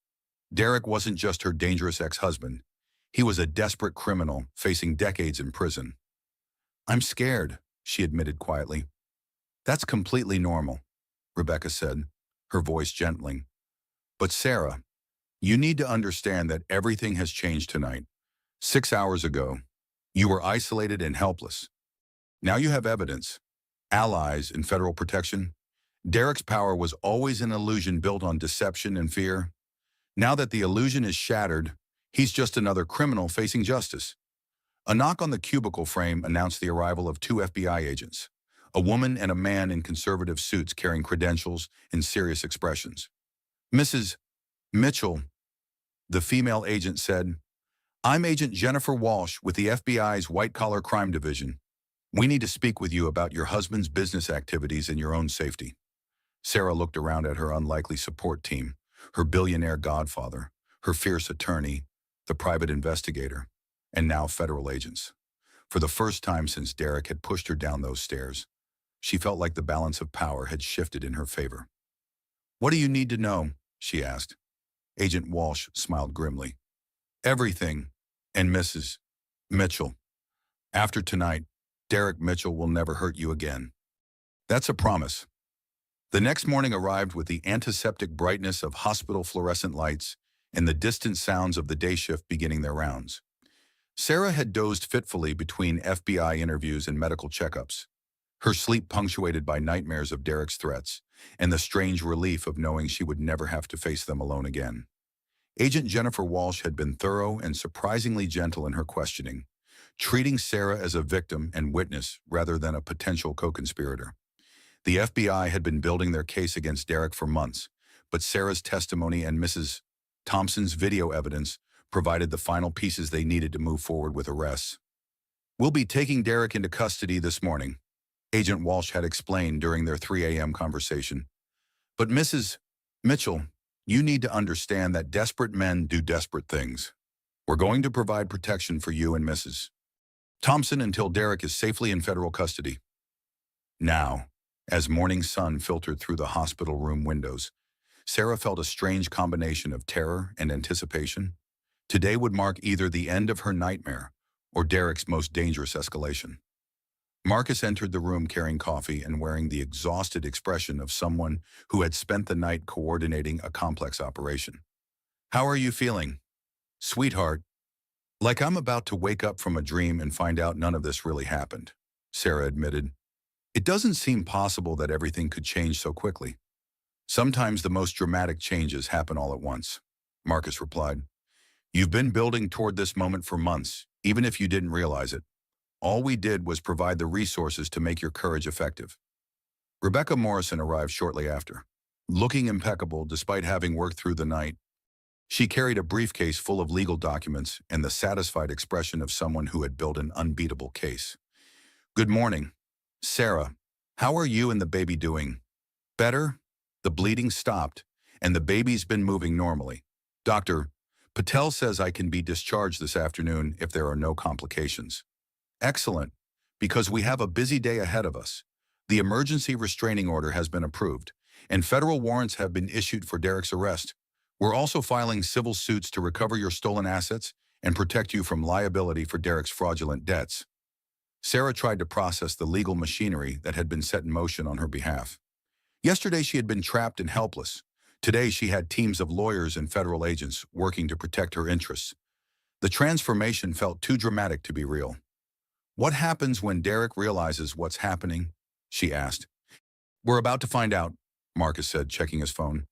Derek wasn't just her dangerous ex-husband. He was a desperate criminal facing decades in prison. I'm scared, she admitted quietly. That's completely normal, Rebecca said, her voice gentling. But Sarah, you need to understand that everything has changed tonight. 6 hours ago, you were isolated and helpless. Now you have evidence, allies, and federal protection. Derek's power was always an illusion built on deception and fear. Now that the illusion is shattered, he's just another criminal facing justice. A knock on the cubicle frame announced the arrival of 2 FBI agents, a woman and a man in conservative suits carrying credentials and serious expressions. Mrs. Mitchell, the female agent said, I'm Agent Jennifer Walsh with the FBI's White-Collar Crime Division. We need to speak with you about your husband's business activities and your own safety. Sarah looked around at her unlikely support team, her billionaire godfather, her fierce attorney, the private investigator, and now federal agents. For the first time since Derek had pushed her down those stairs, she felt like the balance of power had shifted in her favor. What do you need to know? She asked. Agent Walsh smiled grimly. Everything, and Mrs. Mitchell. After tonight, Derek Mitchell will never hurt you again. That's a promise. The next morning arrived with the antiseptic brightness of hospital fluorescent lights and the distant sounds of the day shift beginning their rounds. Sarah had dozed fitfully between FBI interviews and medical checkups, her sleep punctuated by nightmares of Derek's threats and the strange relief of knowing she would never have to face them alone again. Agent Jennifer Walsh had been thorough and surprisingly gentle in her questioning, treating Sarah as a victim and witness rather than a potential co-conspirator. The FBI had been building their case against Derek for months, but Sarah's testimony and Mrs. Thompson's video evidence provided the final pieces they needed to move forward with arrests. We'll be taking Derek into custody this morning, Agent Walsh had explained during their 3 a.m. conversation. But Mrs. Mitchell, you need to understand that desperate men do desperate things. We're going to provide protection for you and Mrs. Thompson until Derek is safely in federal custody. Now, as morning sun filtered through the hospital room windows, Sarah felt a strange combination of terror and anticipation. Today would mark either the end of her nightmare or Derek's most dangerous escalation. Marcus entered the room carrying coffee and wearing the exhausted expression of someone who had spent the night coordinating a complex operation. How are you feeling? Sweetheart, like I'm about to wake up from a dream and find out none of this really happened, Sarah admitted. It doesn't seem possible that everything could change so quickly. Sometimes the most dramatic changes happen all at once, Marcus replied. You've been building toward this moment for months, even if you didn't realize it. All we did was provide the resources to make your courage effective. Rebecca Morrison arrived shortly after. Looking impeccable despite having worked through the night, she carried a briefcase full of legal documents and the satisfied expression of someone who had built an unbeatable case. Good morning. Sarah, how are you and the baby doing? Better? The bleeding stopped, and the baby's been moving normally. Dr. Patel says I can be discharged this afternoon if there are no complications. Excellent, because we have a busy day ahead of us. The emergency restraining order has been approved, and federal warrants have been issued for Derek's arrest. We're also filing civil suits to recover your stolen assets and protect you from liability for Derek's fraudulent debts. Sarah tried to process the legal machinery that had been set in motion on her behalf. Yesterday she had been trapped and helpless. Today she had teams of lawyers and federal agents working to protect her interests. The transformation felt too dramatic to be real. What happens when Derek realizes what's happening? She asked. We're about to find out, Marcus said, checking his phone.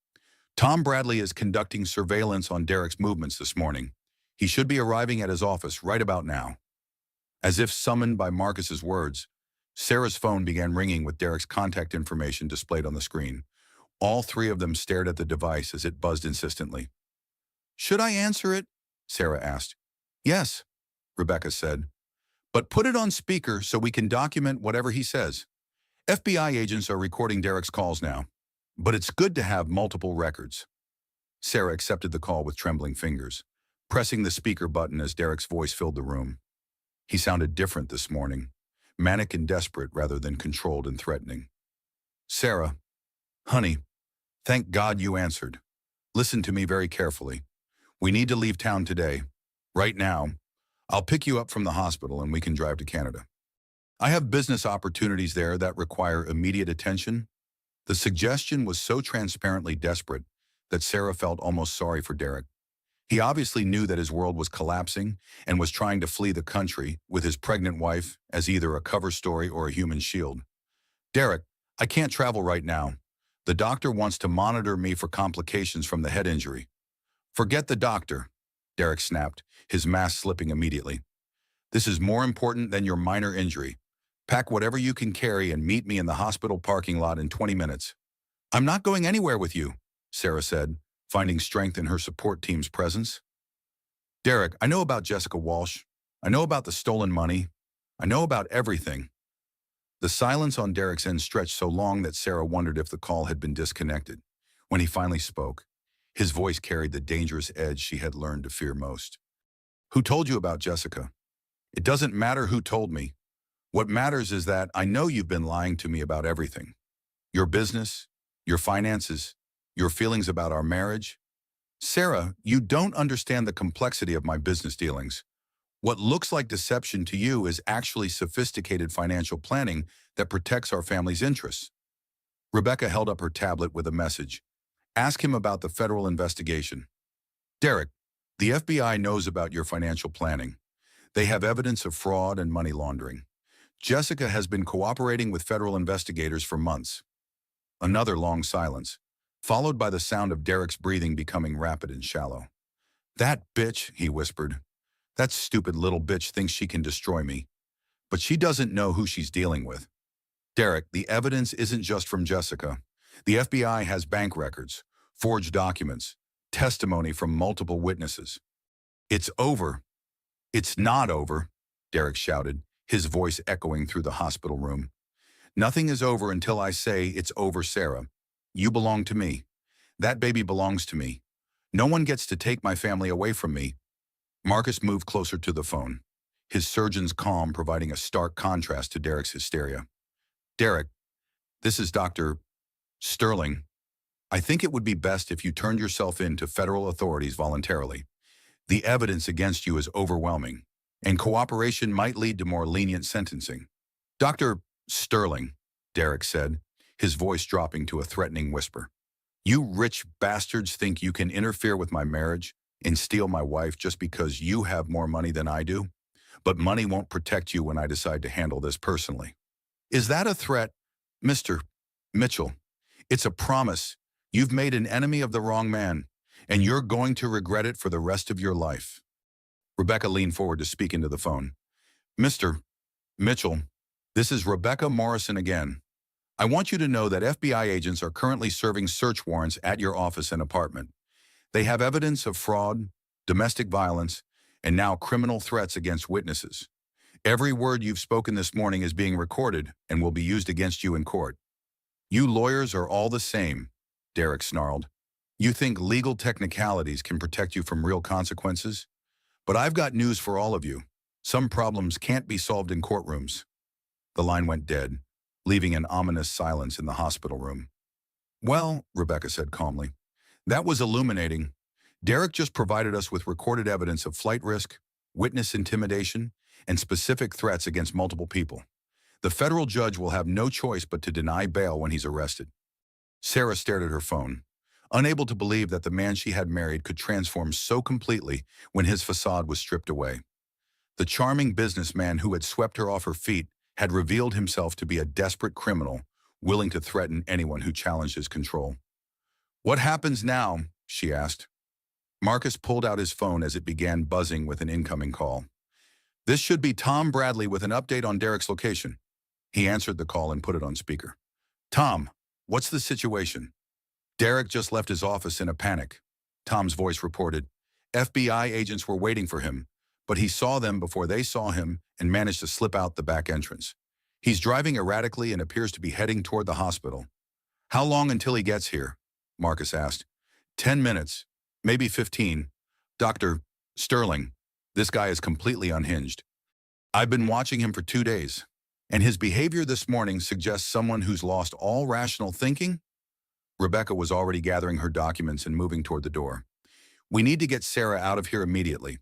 Tom Bradley is conducting surveillance on Derek's movements this morning. He should be arriving at his office right about now. As if summoned by Marcus's words, Sarah's phone began ringing with Derek's contact information displayed on the screen. All three of them stared at the device as it buzzed insistently. Should I answer it? Sarah asked. Yes, Rebecca said. But put it on speaker so we can document whatever he says. FBI agents are recording Derek's calls now, but it's good to have multiple records. Sarah accepted the call with trembling fingers, pressing the speaker button as Derek's voice filled the room. He sounded different this morning, manic and desperate rather than controlled and threatening. Sarah, honey, thank God you answered. Listen to me very carefully. We need to leave town today. Right now. I'll pick you up from the hospital and we can drive to Canada. I have business opportunities there that require immediate attention. The suggestion was so transparently desperate that Sarah felt almost sorry for Derek. He obviously knew that his world was collapsing and was trying to flee the country with his pregnant wife as either a cover story or a human shield. Derek, I can't travel right now. The doctor wants to monitor me for complications from the head injury. Forget the doctor, Derek snapped, his mask slipping immediately. This is more important than your minor injury. Pack whatever you can carry and meet me in the hospital parking lot in 20 minutes. I'm not going anywhere with you, Sarah said, finding strength in her support team's presence. Derek, I know about Jessica Walsh. I know about the stolen money. I know about everything. The silence on Derek's end stretched so long that Sarah wondered if the call had been disconnected. When he finally spoke, his voice carried the dangerous edge she had learned to fear most. Who told you about Jessica? It doesn't matter who told me. What matters is that I know you've been lying to me about everything. Your business, your finances, your feelings about our marriage. Sarah, you don't understand the complexity of my business dealings. What looks like deception to you is actually sophisticated financial planning that protects our family's interests. Rebecca held up her tablet with a message. Ask him about the federal investigation. Derek, the FBI knows about your financial planning. They have evidence of fraud and money laundering. Jessica has been cooperating with federal investigators for months. Another long silence, followed by the sound of Derek's breathing becoming rapid and shallow. That bitch, he whispered. That stupid little bitch thinks she can destroy me. But she doesn't know who she's dealing with. Derek, the evidence isn't just from Jessica. The FBI has bank records, forged documents, testimony from multiple witnesses. It's over. It's not over, Derek shouted, his voice echoing through the hospital room. Nothing is over until I say it's over, Sarah. You belong to me. That baby belongs to me. No one gets to take my family away from me. Marcus moved closer to the phone, his surgeon's calm providing a stark contrast to Derek's hysteria. Derek, this is Dr. Sterling. I think it would be best if you turned yourself in to federal authorities voluntarily. The evidence against you is overwhelming, and cooperation might lead to more lenient sentencing. Dr. Sterling, Derek said, his voice dropping to a threatening whisper. You rich bastards think you can interfere with my marriage and steal my wife just because you have more money than I do? But money won't protect you when I decide to handle this personally. Is that a threat, Mr. Mitchell? It's a promise. You've made an enemy of the wrong man, and you're going to regret it for the rest of your life. Rebecca leaned forward to speak into the phone. Mr. Mitchell, this is Rebecca Morrison again. I want you to know that FBI agents are currently serving search warrants at your office and apartment. They have evidence of fraud, domestic violence, and now criminal threats against witnesses. Every word you've spoken this morning is being recorded and will be used against you in court. You lawyers are all the same, Derek snarled. You think legal technicalities can protect you from real consequences? But I've got news for all of you. Some problems can't be solved in courtrooms. The line went dead, leaving an ominous silence in the hospital room. Well, Rebecca said calmly, that was illuminating. Derek just provided us with recorded evidence of flight risk, witness intimidation, and specific threats against multiple people. The federal judge will have no choice but to deny bail when he's arrested. Sarah stared at her phone, unable to believe that the man she had married could transform so completely when his facade was stripped away. The charming businessman who had swept her off her feet had revealed himself to be a desperate criminal, willing to threaten anyone who challenged his control. What happens now? She asked. Marcus pulled out his phone as it began buzzing with an incoming call. This should be Tom Bradley with an update on Derek's location. He answered the call and put it on speaker. Tom, what's the situation? Derek just left his office in a panic. Tom's voice reported. FBI agents were waiting for him, but he saw them before they saw him and managed to slip out the back entrance. He's driving erratically and appears to be heading toward the hospital. How long until he gets here? Marcus asked. 10 minutes, maybe 15. Dr. Sterling, this guy is completely unhinged. I've been watching him for 2 days, and his behavior this morning suggests someone who's lost all rational thinking. Rebecca was already gathering her documents and moving toward the door. We need to get Sarah out of here immediately.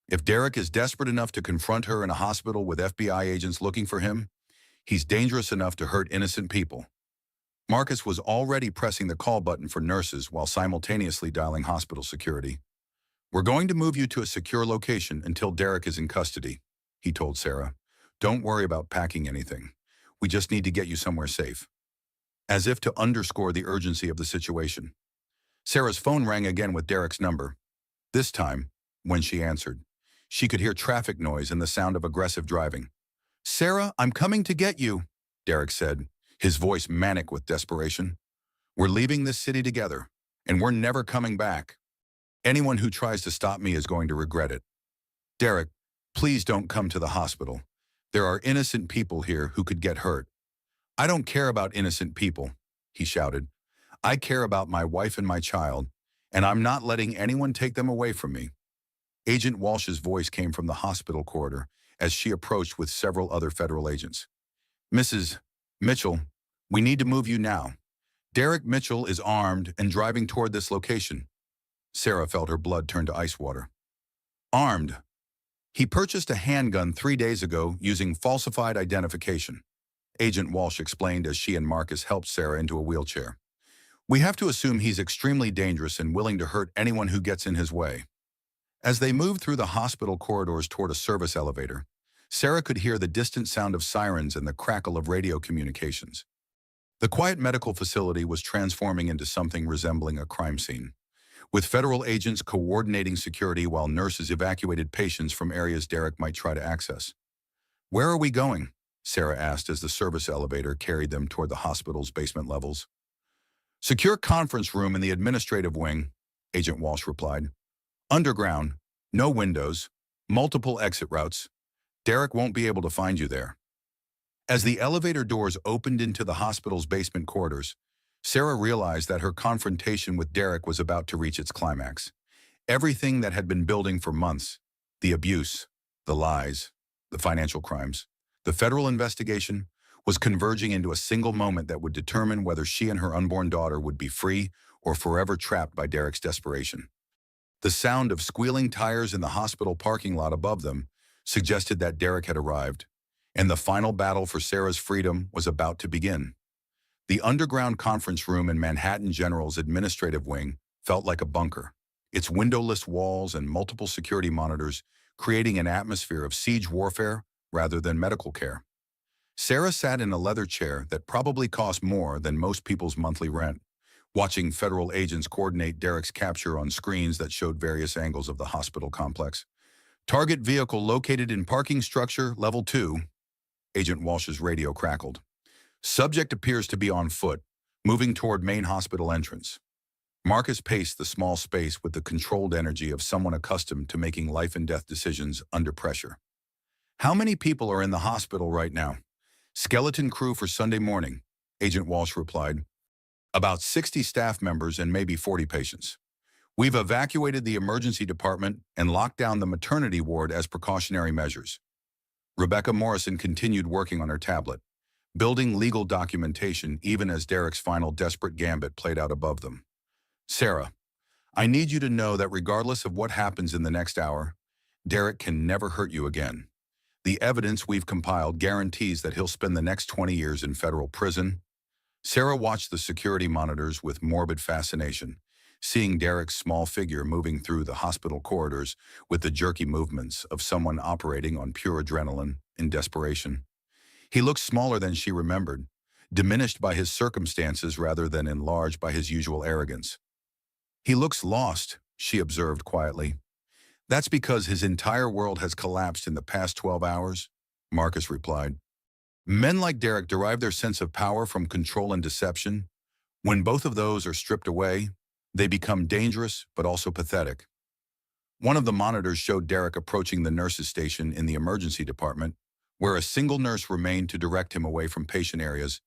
If Derek is desperate enough to confront her in a hospital with FBI agents looking for him, he's dangerous enough to hurt innocent people. Marcus was already pressing the call button for nurses while simultaneously dialing hospital security. We're going to move you to a secure location until Derek is in custody, he told Sarah. Don't worry about packing anything. We just need to get you somewhere safe. As if to underscore the urgency of the situation, Sarah's phone rang again with Derek's number. This time, when she answered, she could hear traffic noise and the sound of aggressive driving. Sarah, I'm coming to get you, Derek said, his voice manic with desperation. We're leaving this city together, and we're never coming back. Anyone who tries to stop me is going to regret it. Derek, please don't come to the hospital. There are innocent people here who could get hurt. I don't care about innocent people, he shouted. I care about my wife and my child, and I'm not letting anyone take them away from me. Agent Walsh's voice came from the hospital corridor as she approached with several other federal agents. Mrs. Mitchell, we need to move you now. Derek Mitchell is armed and driving toward this location. Sarah felt her blood turn to ice water. Armed. He purchased a handgun 3 days ago using falsified identification. Agent Walsh explained as she and Marcus helped Sarah into a wheelchair. We have to assume he's extremely dangerous and willing to hurt anyone who gets in his way. As they moved through the hospital corridors toward a service elevator, Sarah could hear the distant sound of sirens and the crackle of radio communications. The quiet medical facility was transforming into something resembling a crime scene, with federal agents coordinating security while nurses evacuated patients from areas Derek might try to access. Where are we going? Sarah asked as the service elevator carried them toward the hospital's basement levels. Secure conference room in the administrative wing, Agent Walsh replied. Underground, no windows, multiple exit routes. Derek won't be able to find you there. As the elevator doors opened into the hospital's basement quarters, Sarah realized that her confrontation with Derek was about to reach its climax. Everything that had been building for months, the abuse, the lies, the financial crimes, the federal investigation, was converging into a single moment that would determine whether she and her unborn daughter would be free or forever trapped by Derek's desperation. The sound of squealing tires in the hospital parking lot above them suggested that Derek had arrived, and the final battle for Sarah's freedom was about to begin. The underground conference room in Manhattan General's administrative wing felt like a bunker, its windowless walls and multiple security monitors creating an atmosphere of siege warfare rather than medical care. Sarah sat in a leather chair that probably cost more than most people's monthly rent, watching federal agents coordinate Derek's capture on screens that showed various angles of the hospital complex. Target vehicle located in parking structure, level 2. Agent Walsh's radio crackled. Subject appears to be on foot, moving toward main hospital entrance. Marcus paced the small space with the controlled energy of someone accustomed to making life-and-death decisions under pressure. How many people are in the hospital right now? Skeleton crew for Sunday morning, Agent Walsh replied. About 60 staff members and maybe 40 patients. We've evacuated the emergency department and locked down the maternity ward as precautionary measures. Rebecca Morrison continued working on her tablet, building legal documentation even as Derek's final desperate gambit played out above them. Sarah, I need you to know that regardless of what happens in the next hour, Derek can never hurt you again. The evidence we've compiled guarantees that he'll spend the next 20 years in federal prison. Sarah watched the security monitors with morbid fascination, seeing Derek's small figure moving through the hospital corridors with the jerky movements of someone operating on pure adrenaline in desperation. He looked smaller than she remembered, diminished by his circumstances rather than enlarged by his usual arrogance. He looks lost, she observed quietly. That's because his entire world has collapsed in the past 12 hours, Marcus replied. Men like Derek derive their sense of power from control and deception. When both of those are stripped away, they become dangerous but also pathetic. One of the monitors showed Derek approaching the nurses' station in the emergency department, where a single nurse remained to direct him away from patient areas.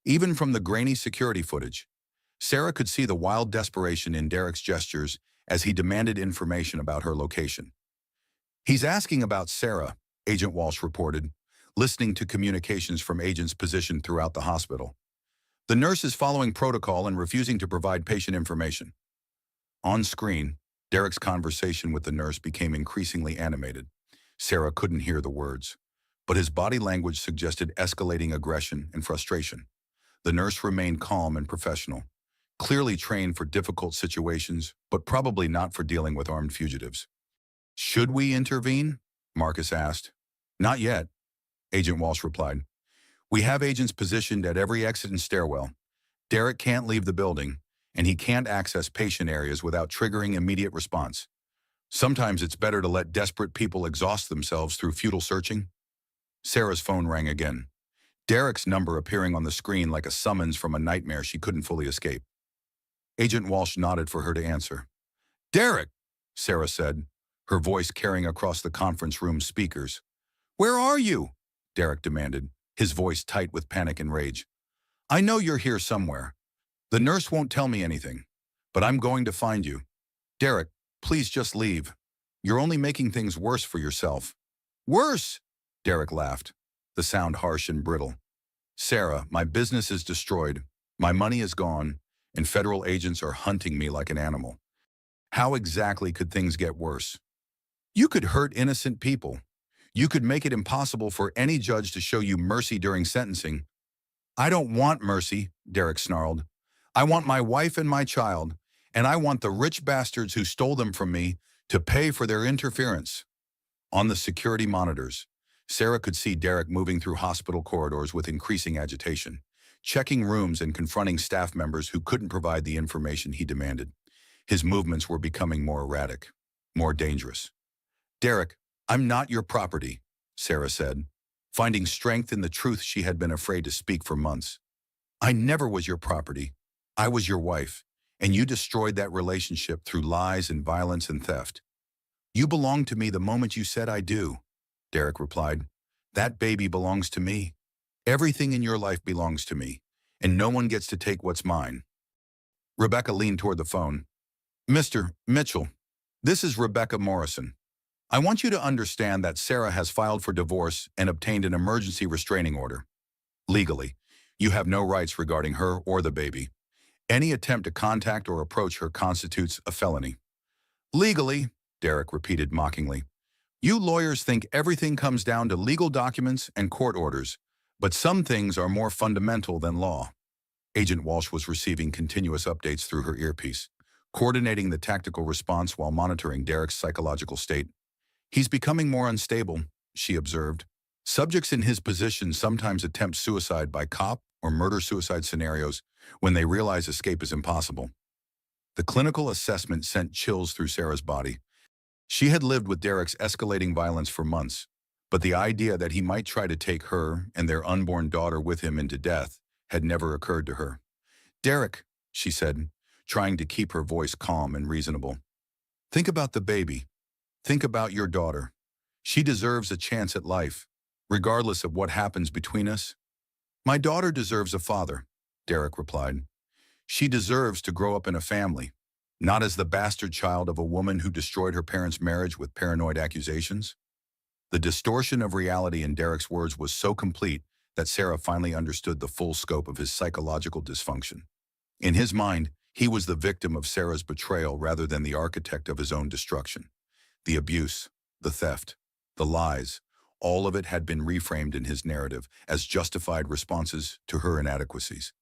Even from the grainy security footage, Sarah could see the wild desperation in Derek's gestures as he demanded information about her location. He's asking about Sarah, Agent Walsh reported, listening to communications from agents positioned throughout the hospital. The nurse is following protocol and refusing to provide patient information. On screen, Derek's conversation with the nurse became increasingly animated. Sarah couldn't hear the words, but his body language suggested escalating aggression and frustration. The nurse remained calm and professional, clearly trained for difficult situations, but probably not for dealing with armed fugitives. Should we intervene? Marcus asked. Not yet, Agent Walsh replied. We have agents positioned at every exit and stairwell. Derek can't leave the building, and he can't access patient areas without triggering immediate response. Sometimes it's better to let desperate people exhaust themselves through futile searching. Sarah's phone rang again, Derek's number appearing on the screen like a summons from a nightmare she couldn't fully escape. Agent Walsh nodded for her to answer. Derek, Sarah said, her voice carrying across the conference room speakers. Where are you? Derek demanded, his voice tight with panic and rage. I know you're here somewhere. The nurse won't tell me anything, but I'm going to find you. Derek, please just leave. You're only making things worse for yourself. Worse? Derek laughed, the sound harsh and brittle. Sarah, my business is destroyed, my money is gone, and federal agents are hunting me like an animal. How exactly could things get worse? You could hurt innocent people. You could make it impossible for any judge to show you mercy during sentencing. I don't want mercy, Derek snarled. I want my wife and my child, and I want the rich bastards who stole them from me to pay for their interference. On the security monitors, Sarah could see Derek moving through hospital corridors with increasing agitation, checking rooms and confronting staff members who couldn't provide the information he demanded. His movements were becoming more erratic, more dangerous. Derek, I'm not your property, Sarah said, finding strength in the truth she had been afraid to speak for months. I never was your property. I was your wife, and you destroyed that relationship through lies and violence and theft. You belonged to me the moment you said I do, Derek replied. That baby belongs to me. Everything in your life belongs to me, and no one gets to take what's mine. Rebecca leaned toward the phone. Mr. Mitchell, this is Rebecca Morrison. I want you to understand that Sarah has filed for divorce and obtained an emergency restraining order. Legally, you have no rights regarding her or the baby. Any attempt to contact or approach her constitutes a felony. Legally, Derek repeated mockingly. You lawyers think everything comes down to legal documents and court orders, but some things are more fundamental than law. Agent Walsh was receiving continuous updates through her earpiece, coordinating the tactical response while monitoring Derek's psychological state. He's becoming more unstable, she observed. Subjects in his position sometimes attempt suicide by cop or murder-suicide scenarios when they realize escape is impossible. The clinical assessment sent chills through Sarah's body. She had lived with Derek's escalating violence for months, but the idea that he might try to take her and their unborn daughter with him into death had never occurred to her. "Derek," she said, trying to keep her voice calm and reasonable. "Think about the baby. Think about your daughter. She deserves a chance at life, regardless of what happens between us." "My daughter deserves a father," Derek replied. "She deserves to grow up in a family, not as the bastard child of a woman who destroyed her parents' marriage with paranoid accusations." The distortion of reality in Derek's words was so complete that Sarah finally understood the full scope of his psychological dysfunction. In his mind, he was the victim of Sarah's betrayal rather than the architect of his own destruction. The abuse, the theft, the lies, all of it had been reframed in his narrative as justified responses to her inadequacies.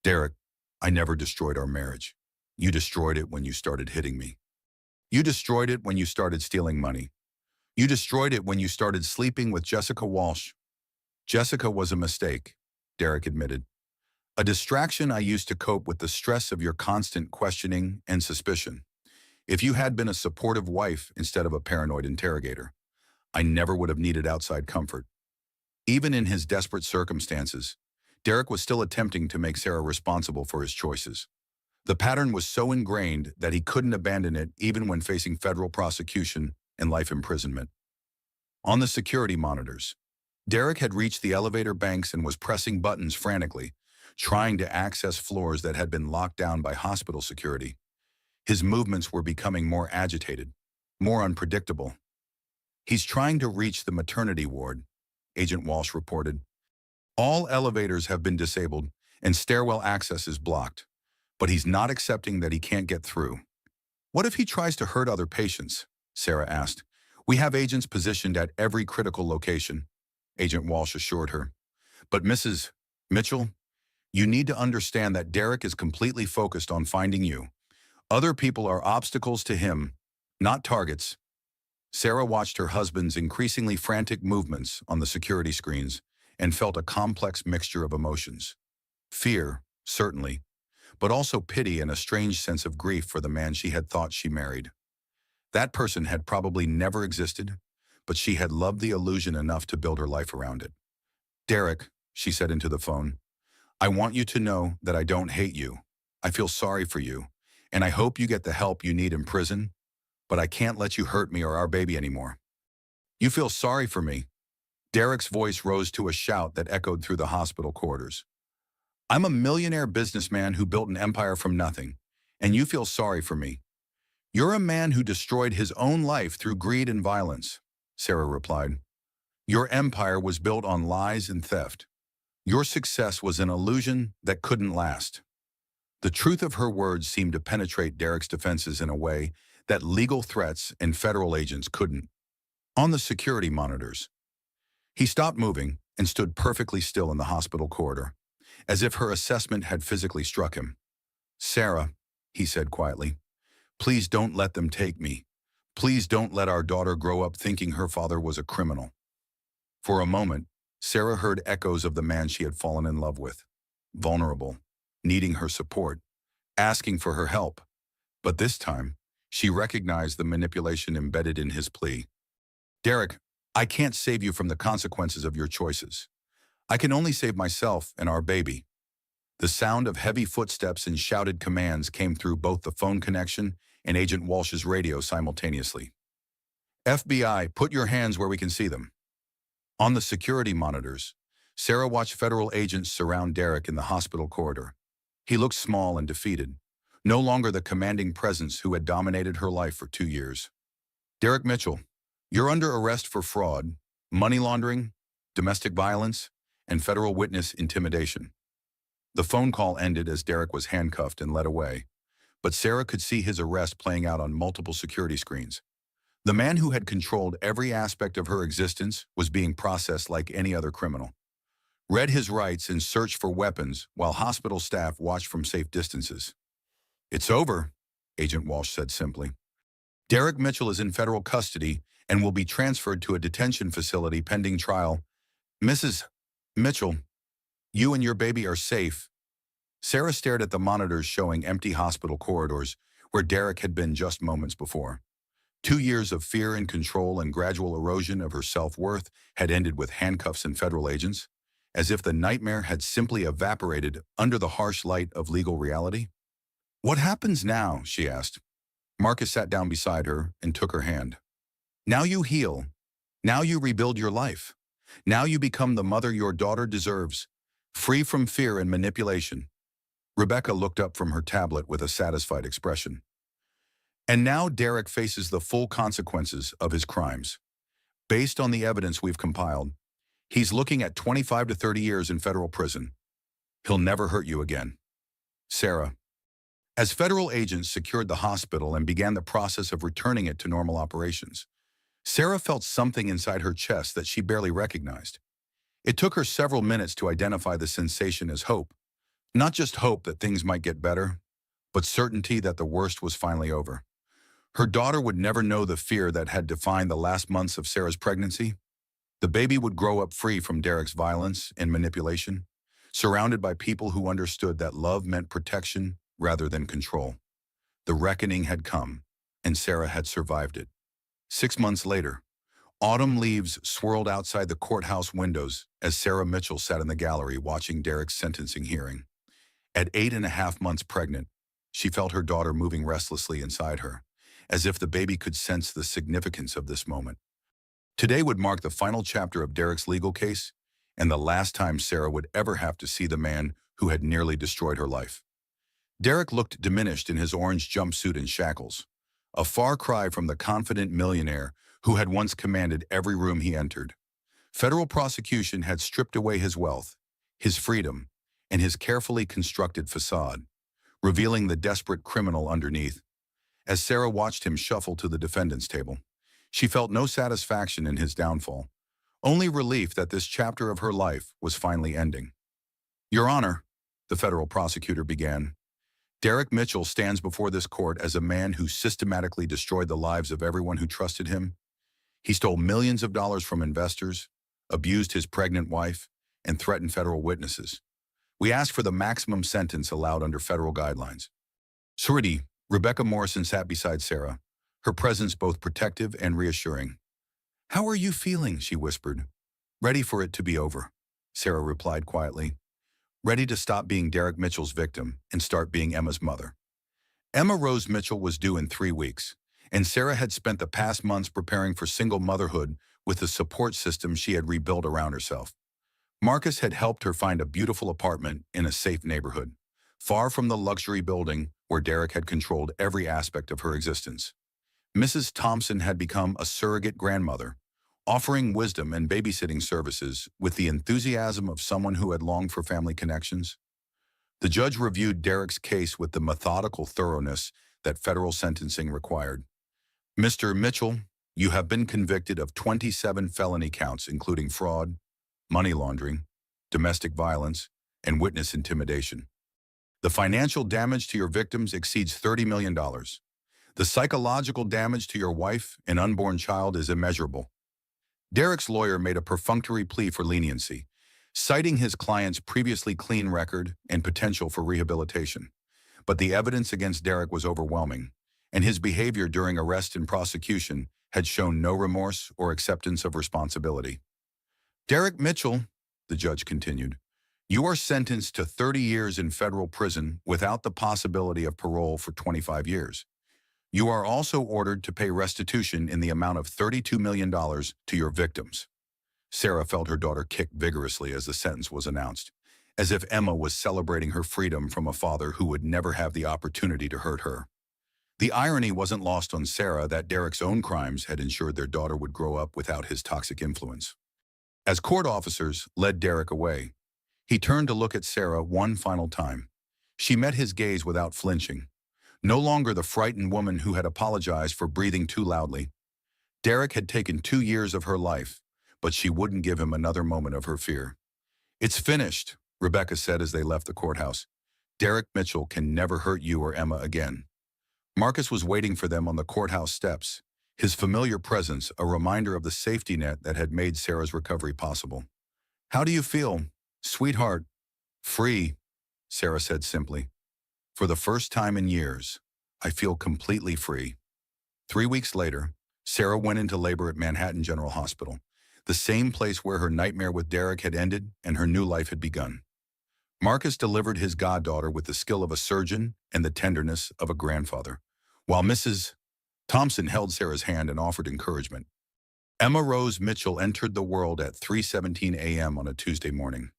"Derek, I never destroyed our marriage. You destroyed it when you started hitting me. You destroyed it when you started stealing money. You destroyed it when you started sleeping with Jessica Walsh." "Jessica was a mistake," Derek admitted. "A distraction I used to cope with the stress of your constant questioning and suspicion. If you had been a supportive wife instead of a paranoid interrogator, I never would have needed outside comfort." Even in his desperate circumstances, Derek was still attempting to make Sarah responsible for his choices. The pattern was so ingrained that he couldn't abandon it even when facing federal prosecution and life imprisonment. On the security monitors, Derek had reached the elevator banks and was pressing buttons frantically, trying to access floors that had been locked down by hospital security. His movements were becoming more agitated, more unpredictable. "He's trying to reach the maternity ward," Agent Walsh reported. "All elevators have been disabled and stairwell access is blocked, but he's not accepting that he can't get through." "What if he tries to hurt other patients?" Sarah asked. "We have agents positioned at every critical location," Agent Walsh assured her. "But Mrs. Mitchell, you need to understand that Derek is completely focused on finding you. Other people are obstacles to him, not targets." Sarah watched her husband's increasingly frantic movements on the security screens and felt a complex mixture of emotions. Fear, certainly, but also pity and a strange sense of grief for the man she had thought she married. That person had probably never existed, but she had loved the illusion enough to build her life around it. "Derek," she said into the phone, "I want you to know that I don't hate you. I feel sorry for you, and I hope you get the help you need in prison, but I can't let you hurt me or our baby anymore." "You feel sorry for me?" Derek's voice rose to a shout that echoed through the hospital corridors. "I'm a millionaire businessman who built an empire from nothing, and you feel sorry for me. You're a man who destroyed his own life through greed and violence," Sarah replied. "Your empire was built on lies and theft. Your success was an illusion that couldn't last." The truth of her words seemed to penetrate Derek's defenses in a way that legal threats and federal agents couldn't. On the security monitors, he stopped moving and stood perfectly still in the hospital corridor, as if her assessment had physically struck him. "Sarah," he said quietly, "please don't let them take me. Please don't let our daughter grow up thinking her father was a criminal." For a moment, Sarah heard echoes of the man she had fallen in love with, vulnerable, needing her support, asking for her help. But this time, she recognized the manipulation embedded in his plea. "Derek, I can't save you from the consequences of your choices. I can only save myself and our baby." The sound of heavy footsteps and shouted commands came through both the phone connection and Agent Walsh's radio simultaneously. "FBI, put your hands where we can see them." On the security monitors, Sarah watched federal agents surround Derek in the hospital corridor. He looked small and defeated, no longer the commanding presence who had dominated her life for 2 years. "Derek Mitchell, you're under arrest for fraud, money laundering, domestic violence, and federal witness intimidation." The phone call ended as Derek was handcuffed and led away, but Sarah could see his arrest playing out on multiple security screens. The man who had controlled every aspect of her existence was being processed like any other criminal. Read his rights and searched for weapons while hospital staff watched from safe distances. "It's over," Agent Walsh said simply. "Derek Mitchell is in federal custody and will be transferred to a detention facility pending trial." "Mrs. Mitchell, You and your baby are safe. Sarah stared at the monitors showing empty hospital corridors where Derek had been just moments before. 2 years of fear and control and gradual erosion of her self-worth had ended with handcuffs and federal agents, as if the nightmare had simply evaporated under the harsh light of legal reality. What happens now? She asked. Marcus sat down beside her and took her hand. Now you heal. Now you rebuild your life. Now you become the mother your daughter deserves, free from fear and manipulation. Rebecca looked up from her tablet with a satisfied expression. And now Derek faces the full consequences of his crimes. Based on the evidence we've compiled, he's looking at 25 to 30 years in federal prison. He'll never hurt you again. Sarah. As federal agents secured the hospital and began the process of returning it to normal operations, Sarah felt something inside her chest that she barely recognized. It took her several minutes to identify the sensation as hope. Not just hope that things might get better, but certainty that the worst was finally over. Her daughter would never know the fear that had defined the last months of Sarah's pregnancy. The baby would grow up free from Derek's violence and manipulation, surrounded by people who understood that love meant protection rather than control. The reckoning had come, and Sarah had survived it. 6 months later, autumn leaves swirled outside the courthouse windows as Sarah Mitchell sat in the gallery watching Derek's sentencing hearing. At 8.5 months pregnant, she felt her daughter moving restlessly inside her, as if the baby could sense the significance of this moment. Today would mark the final chapter of Derek's legal case, and the last time Sarah would ever have to see the man who had nearly destroyed her life. Derek looked diminished in his orange jumpsuit and shackles, a far cry from the confident millionaire who had once commanded every room he entered. Federal prosecution had stripped away his wealth, his freedom, and his carefully constructed facade, revealing the desperate criminal underneath. As Sarah watched him shuffle to the defendant's table, she felt no satisfaction in his downfall, only relief that this chapter of her life was finally ending. Your Honor, the federal prosecutor began, Derek Mitchell stands before this court as a man who systematically destroyed the lives of everyone who trusted him. He stole millions of dollars from investors, abused his pregnant wife, and threatened federal witnesses. We ask for the maximum sentence allowed under federal guidelines. Surety, Rebecca Morrison sat beside Sarah, her presence both protective and reassuring. How are you feeling? She whispered. Ready for it to be over, Sarah replied quietly. Ready to stop being Derek Mitchell's victim and start being Emma's mother. Emma Rose Mitchell was due in 3 weeks, and Sarah had spent the past months preparing for single motherhood with the support system she had rebuilt around herself. Marcus had helped her find a beautiful apartment in a safe neighborhood, far from the luxury building where Derek had controlled every aspect of her existence. Mrs. Thompson had become a surrogate grandmother, offering wisdom and babysitting services with the enthusiasm of someone who had longed for family connections. The judge reviewed Derek's case with the methodical thoroughness that federal sentencing required. Mr. Mitchell, you have been convicted of 27 felony counts, including fraud, money laundering, domestic violence, and witness intimidation. The financial damage to your victims exceeds $30 million. The psychological damage to your wife and unborn child is immeasurable. Derek's lawyer made a perfunctory plea for leniency, citing his client's previously clean record and potential for rehabilitation. But the evidence against Derek was overwhelming, and his behavior during arrest and prosecution had shown no remorse or acceptance of responsibility. Derek Mitchell, the judge continued, you are sentenced to 30 years in federal prison without the possibility of parole for 25 years. You are also ordered to pay restitution in the amount of $32 million to your victims. Sarah felt her daughter kick vigorously as the sentence was announced, as if Emma was celebrating her freedom from a father who would never have the opportunity to hurt her. The irony wasn't lost on Sarah that Derek's own crimes had ensured their daughter would grow up without his toxic influence. As court officers led Derek away, he turned to look at Sarah one final time. She met his gaze without flinching. No longer the frightened woman who had apologized for breathing too loudly. Derek had taken 2 years of her life, but she wouldn't give him another moment of her fear. It's finished, Rebecca said as they left the courthouse. Derek Mitchell can never hurt you or Emma again. Marcus was waiting for them on the courthouse steps, his familiar presence a reminder of the safety net that had made Sarah's recovery possible. How do you feel, sweetheart? Free, Sarah said simply. For the first time in years, I feel completely free. 3 weeks later, Sarah went into labor at Manhattan General Hospital, the same place where her nightmare with Derek had ended and her new life had begun. Marcus delivered his goddaughter with the skill of a surgeon and the tenderness of a grandfather, while Mrs. Thompson held Sarah's hand and offered encouragement. Emma Rose Mitchell entered the world at 3:17 a.m. on a Tuesday morning.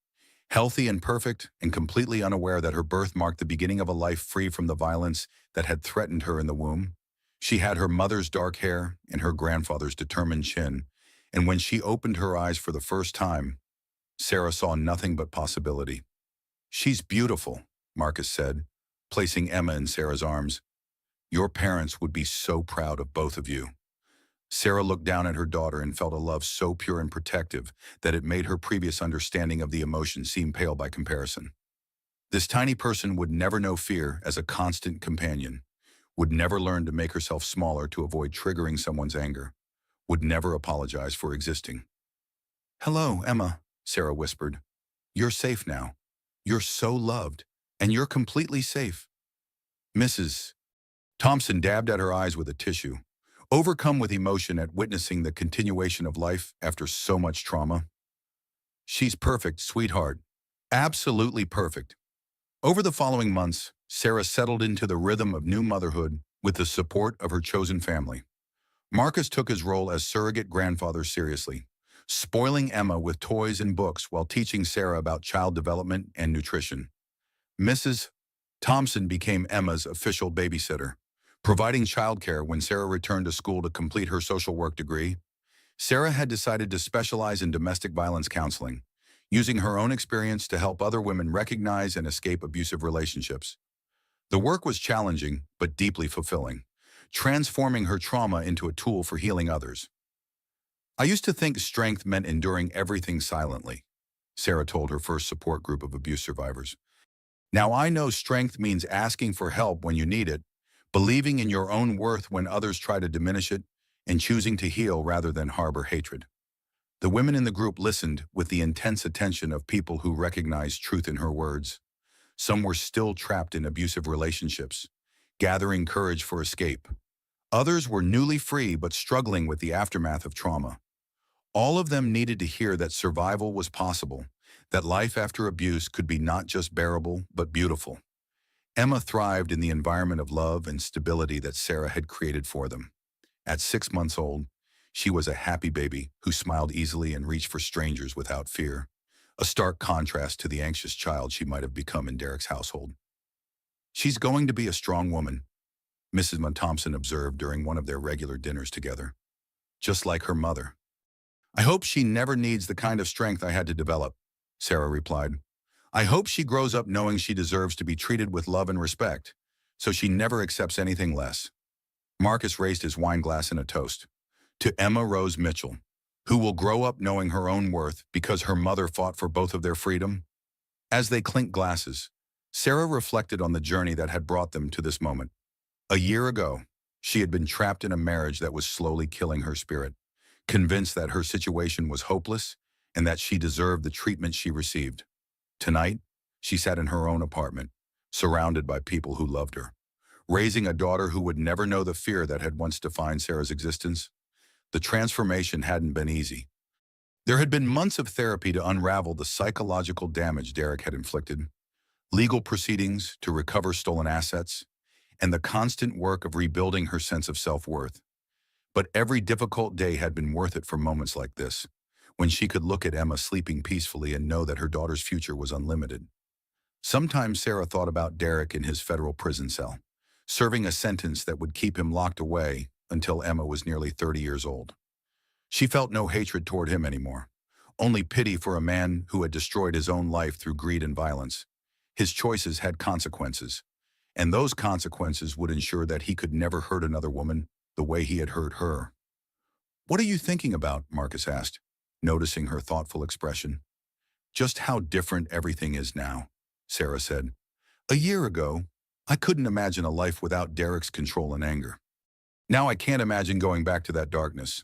Healthy and perfect, and completely unaware that her birth marked the beginning of a life free from the violence that had threatened her in the womb. She had her mother's dark hair and her grandfather's determined chin, and when she opened her eyes for the first time, Sarah saw nothing but possibility. "She's beautiful," Marcus said, placing Emma in Sarah's arms. "Your parents would be so proud of both of you." Sarah looked down at her daughter and felt a love so pure and protective that it made her previous understanding of the emotion seem pale by comparison. This tiny person would never know fear as a constant companion, would never learn to make herself smaller to avoid triggering someone's anger, would never apologize for existing. "Hello, Emma," Sarah whispered. "You're safe now. You're so loved, and you're completely safe." Mrs. Thompson dabbed at her eyes with a tissue, overcome with emotion at witnessing the continuation of life after so much trauma. "She's perfect, sweetheart. Absolutely perfect." Over the following months, Sarah settled into the rhythm of new motherhood with the support of her chosen family. Marcus took his role as surrogate grandfather seriously, spoiling Emma with toys and books while teaching Sarah about child development and nutrition. Mrs. Thompson became Emma's official babysitter, providing childcare when Sarah returned to school to complete her social work degree. Sarah had decided to specialize in domestic violence counseling, using her own experience to help other women recognize and escape abusive relationships. The work was challenging, but deeply fulfilling, transforming her trauma into a tool for healing others. "I used to think strength meant enduring everything silently," Sarah told her first support group of abuse survivors. "Now I know strength means asking for help when you need it, believing in your own worth when others try to diminish it, and choosing to heal rather than harbor hatred." The women in the group listened with the intense attention of people who recognized truth in her words. Some were still trapped in abusive relationships, gathering courage for escape. Others were newly free but struggling with the aftermath of trauma. All of them needed to hear that survival was possible, that life after abuse could be not just bearable but beautiful. Emma thrived in the environment of love and stability that Sarah had created for them. At 6 months old, she was a happy baby who smiled easily and reached for strangers without fear, a stark contrast to the anxious child she might have become in Derek's household. "She's going to be a strong woman," Mrs. Thompson observed during one of their regular dinners together. "Just like her mother." "I hope she never needs the kind of strength I had to develop," Sarah replied. "I hope she grows up knowing she deserves to be treated with love and respect, so she never accepts anything less." Marcus raised his wine glass in a toast. "To Emma Rose Mitchell, who will grow up knowing her own worth because her mother fought for both of their freedom." As they clinked glasses, Sarah reflected on the journey that had brought them to this moment. A year ago, she had been trapped in a marriage that was slowly killing her spirit, convinced that her situation was hopeless and that she deserved the treatment she received. Tonight, she sat in her own apartment, surrounded by people who loved her, raising a daughter who would never know the fear that had once defined Sarah's existence. The transformation hadn't been easy. There had been months of therapy to unravel the psychological damage Derek had inflicted, legal proceedings to recover stolen assets, and the constant work of rebuilding her sense of self-worth. But every difficult day had been worth it for moments like this, when she could look at Emma sleeping peacefully and know that her daughter's future was unlimited. Sometimes Sarah thought about Derek in his federal prison cell, serving a sentence that would keep him locked away until Emma was nearly 30 years old. She felt no hatred toward him anymore, only pity for a man who had destroyed his own life through greed and violence. His choices had consequences, and those consequences would ensure that he could never hurt another woman the way he had hurt her. "What are you thinking about?" Marcus asked, noticing her thoughtful expression. "Just how different everything is now," Sarah said. "A year ago, I couldn't imagine a life without Derek's control and anger. Now I can't imagine going back to that darkness."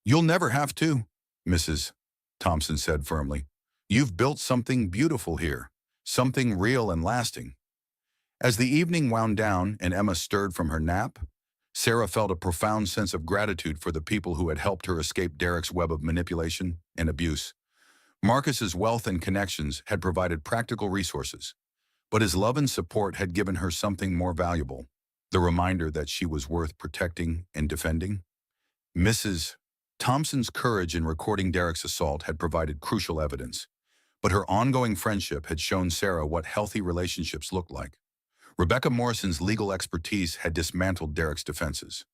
"You'll never have to," Mrs. Thompson said firmly. "You've built something beautiful here, something real and lasting. As the evening wound down and Emma stirred from her nap, Sarah felt a profound sense of gratitude for the people who had helped her escape Derek's web of manipulation and abuse. Marcus's wealth and connections had provided practical resources, but his love and support had given her something more valuable, the reminder that she was worth protecting and defending. Mrs. Thompson's courage in recording Derek's assault had provided crucial evidence, but her ongoing friendship had shown Sarah what healthy relationships looked like. Rebecca Morrison's legal expertise had dismantled Derek's defenses,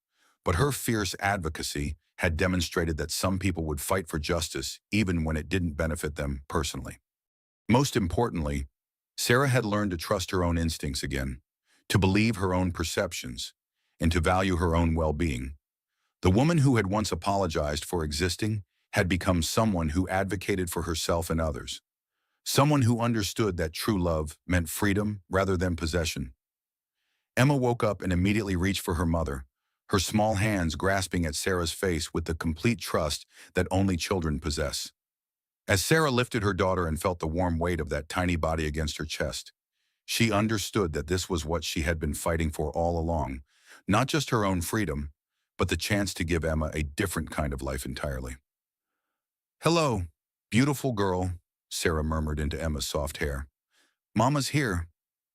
but her fierce advocacy had demonstrated that some people would fight for justice even when it didn't benefit them personally. Most importantly, Sarah had learned to trust her own instincts again, to believe her own perceptions, and to value her own well-being. The woman who had once apologized for existing had become someone who advocated for herself and others, someone who understood that true love meant freedom rather than possession. Emma woke up and immediately reached for her mother, her small hands grasping at Sarah's face with the complete trust that only children possess. As Sarah lifted her daughter and felt the warm weight of that tiny body against her chest, she understood that this was what she had been fighting for all along, not just her own freedom, but the chance to give Emma a different kind of life entirely. "Hello, beautiful girl," Sarah murmured into Emma's soft hair. "Mama's here.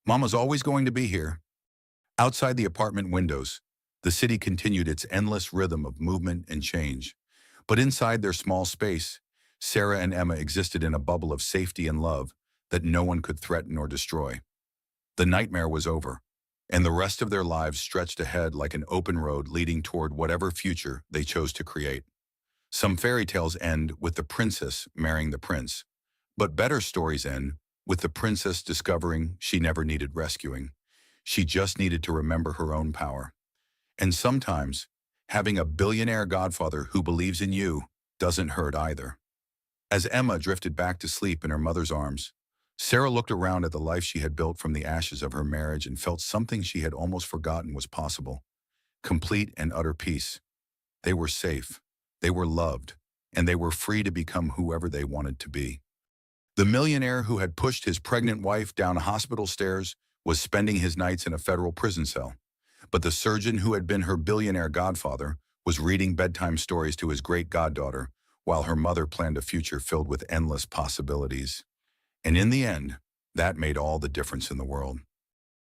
Mama's always going to be here." Outside the apartment windows, the city continued its endless rhythm of movement and change. But inside their small space, Sarah and Emma existed in a bubble of safety and love that no one could threaten or destroy. The nightmare was over, and the rest of their lives stretched ahead like an open road leading toward whatever future they chose to create. Some fairy tales end with the princess marrying the prince, but better stories end with the princess discovering she never needed rescuing. She just needed to remember her own power. And sometimes, having a billionaire godfather who believes in you doesn't hurt either. As Emma drifted back to sleep in her mother's arms, Sarah looked around at the life she had built from the ashes of her marriage and felt something she had almost forgotten was possible: complete and utter peace. They were safe, they were loved, and they were free to become whoever they wanted to be. The millionaire who had pushed his pregnant wife down hospital stairs was spending his nights in a federal prison cell. But the surgeon who had been her billionaire godfather was reading bedtime stories to his great goddaughter, while her mother planned a future filled with endless possibilities. And in the end, that made all the difference in the world.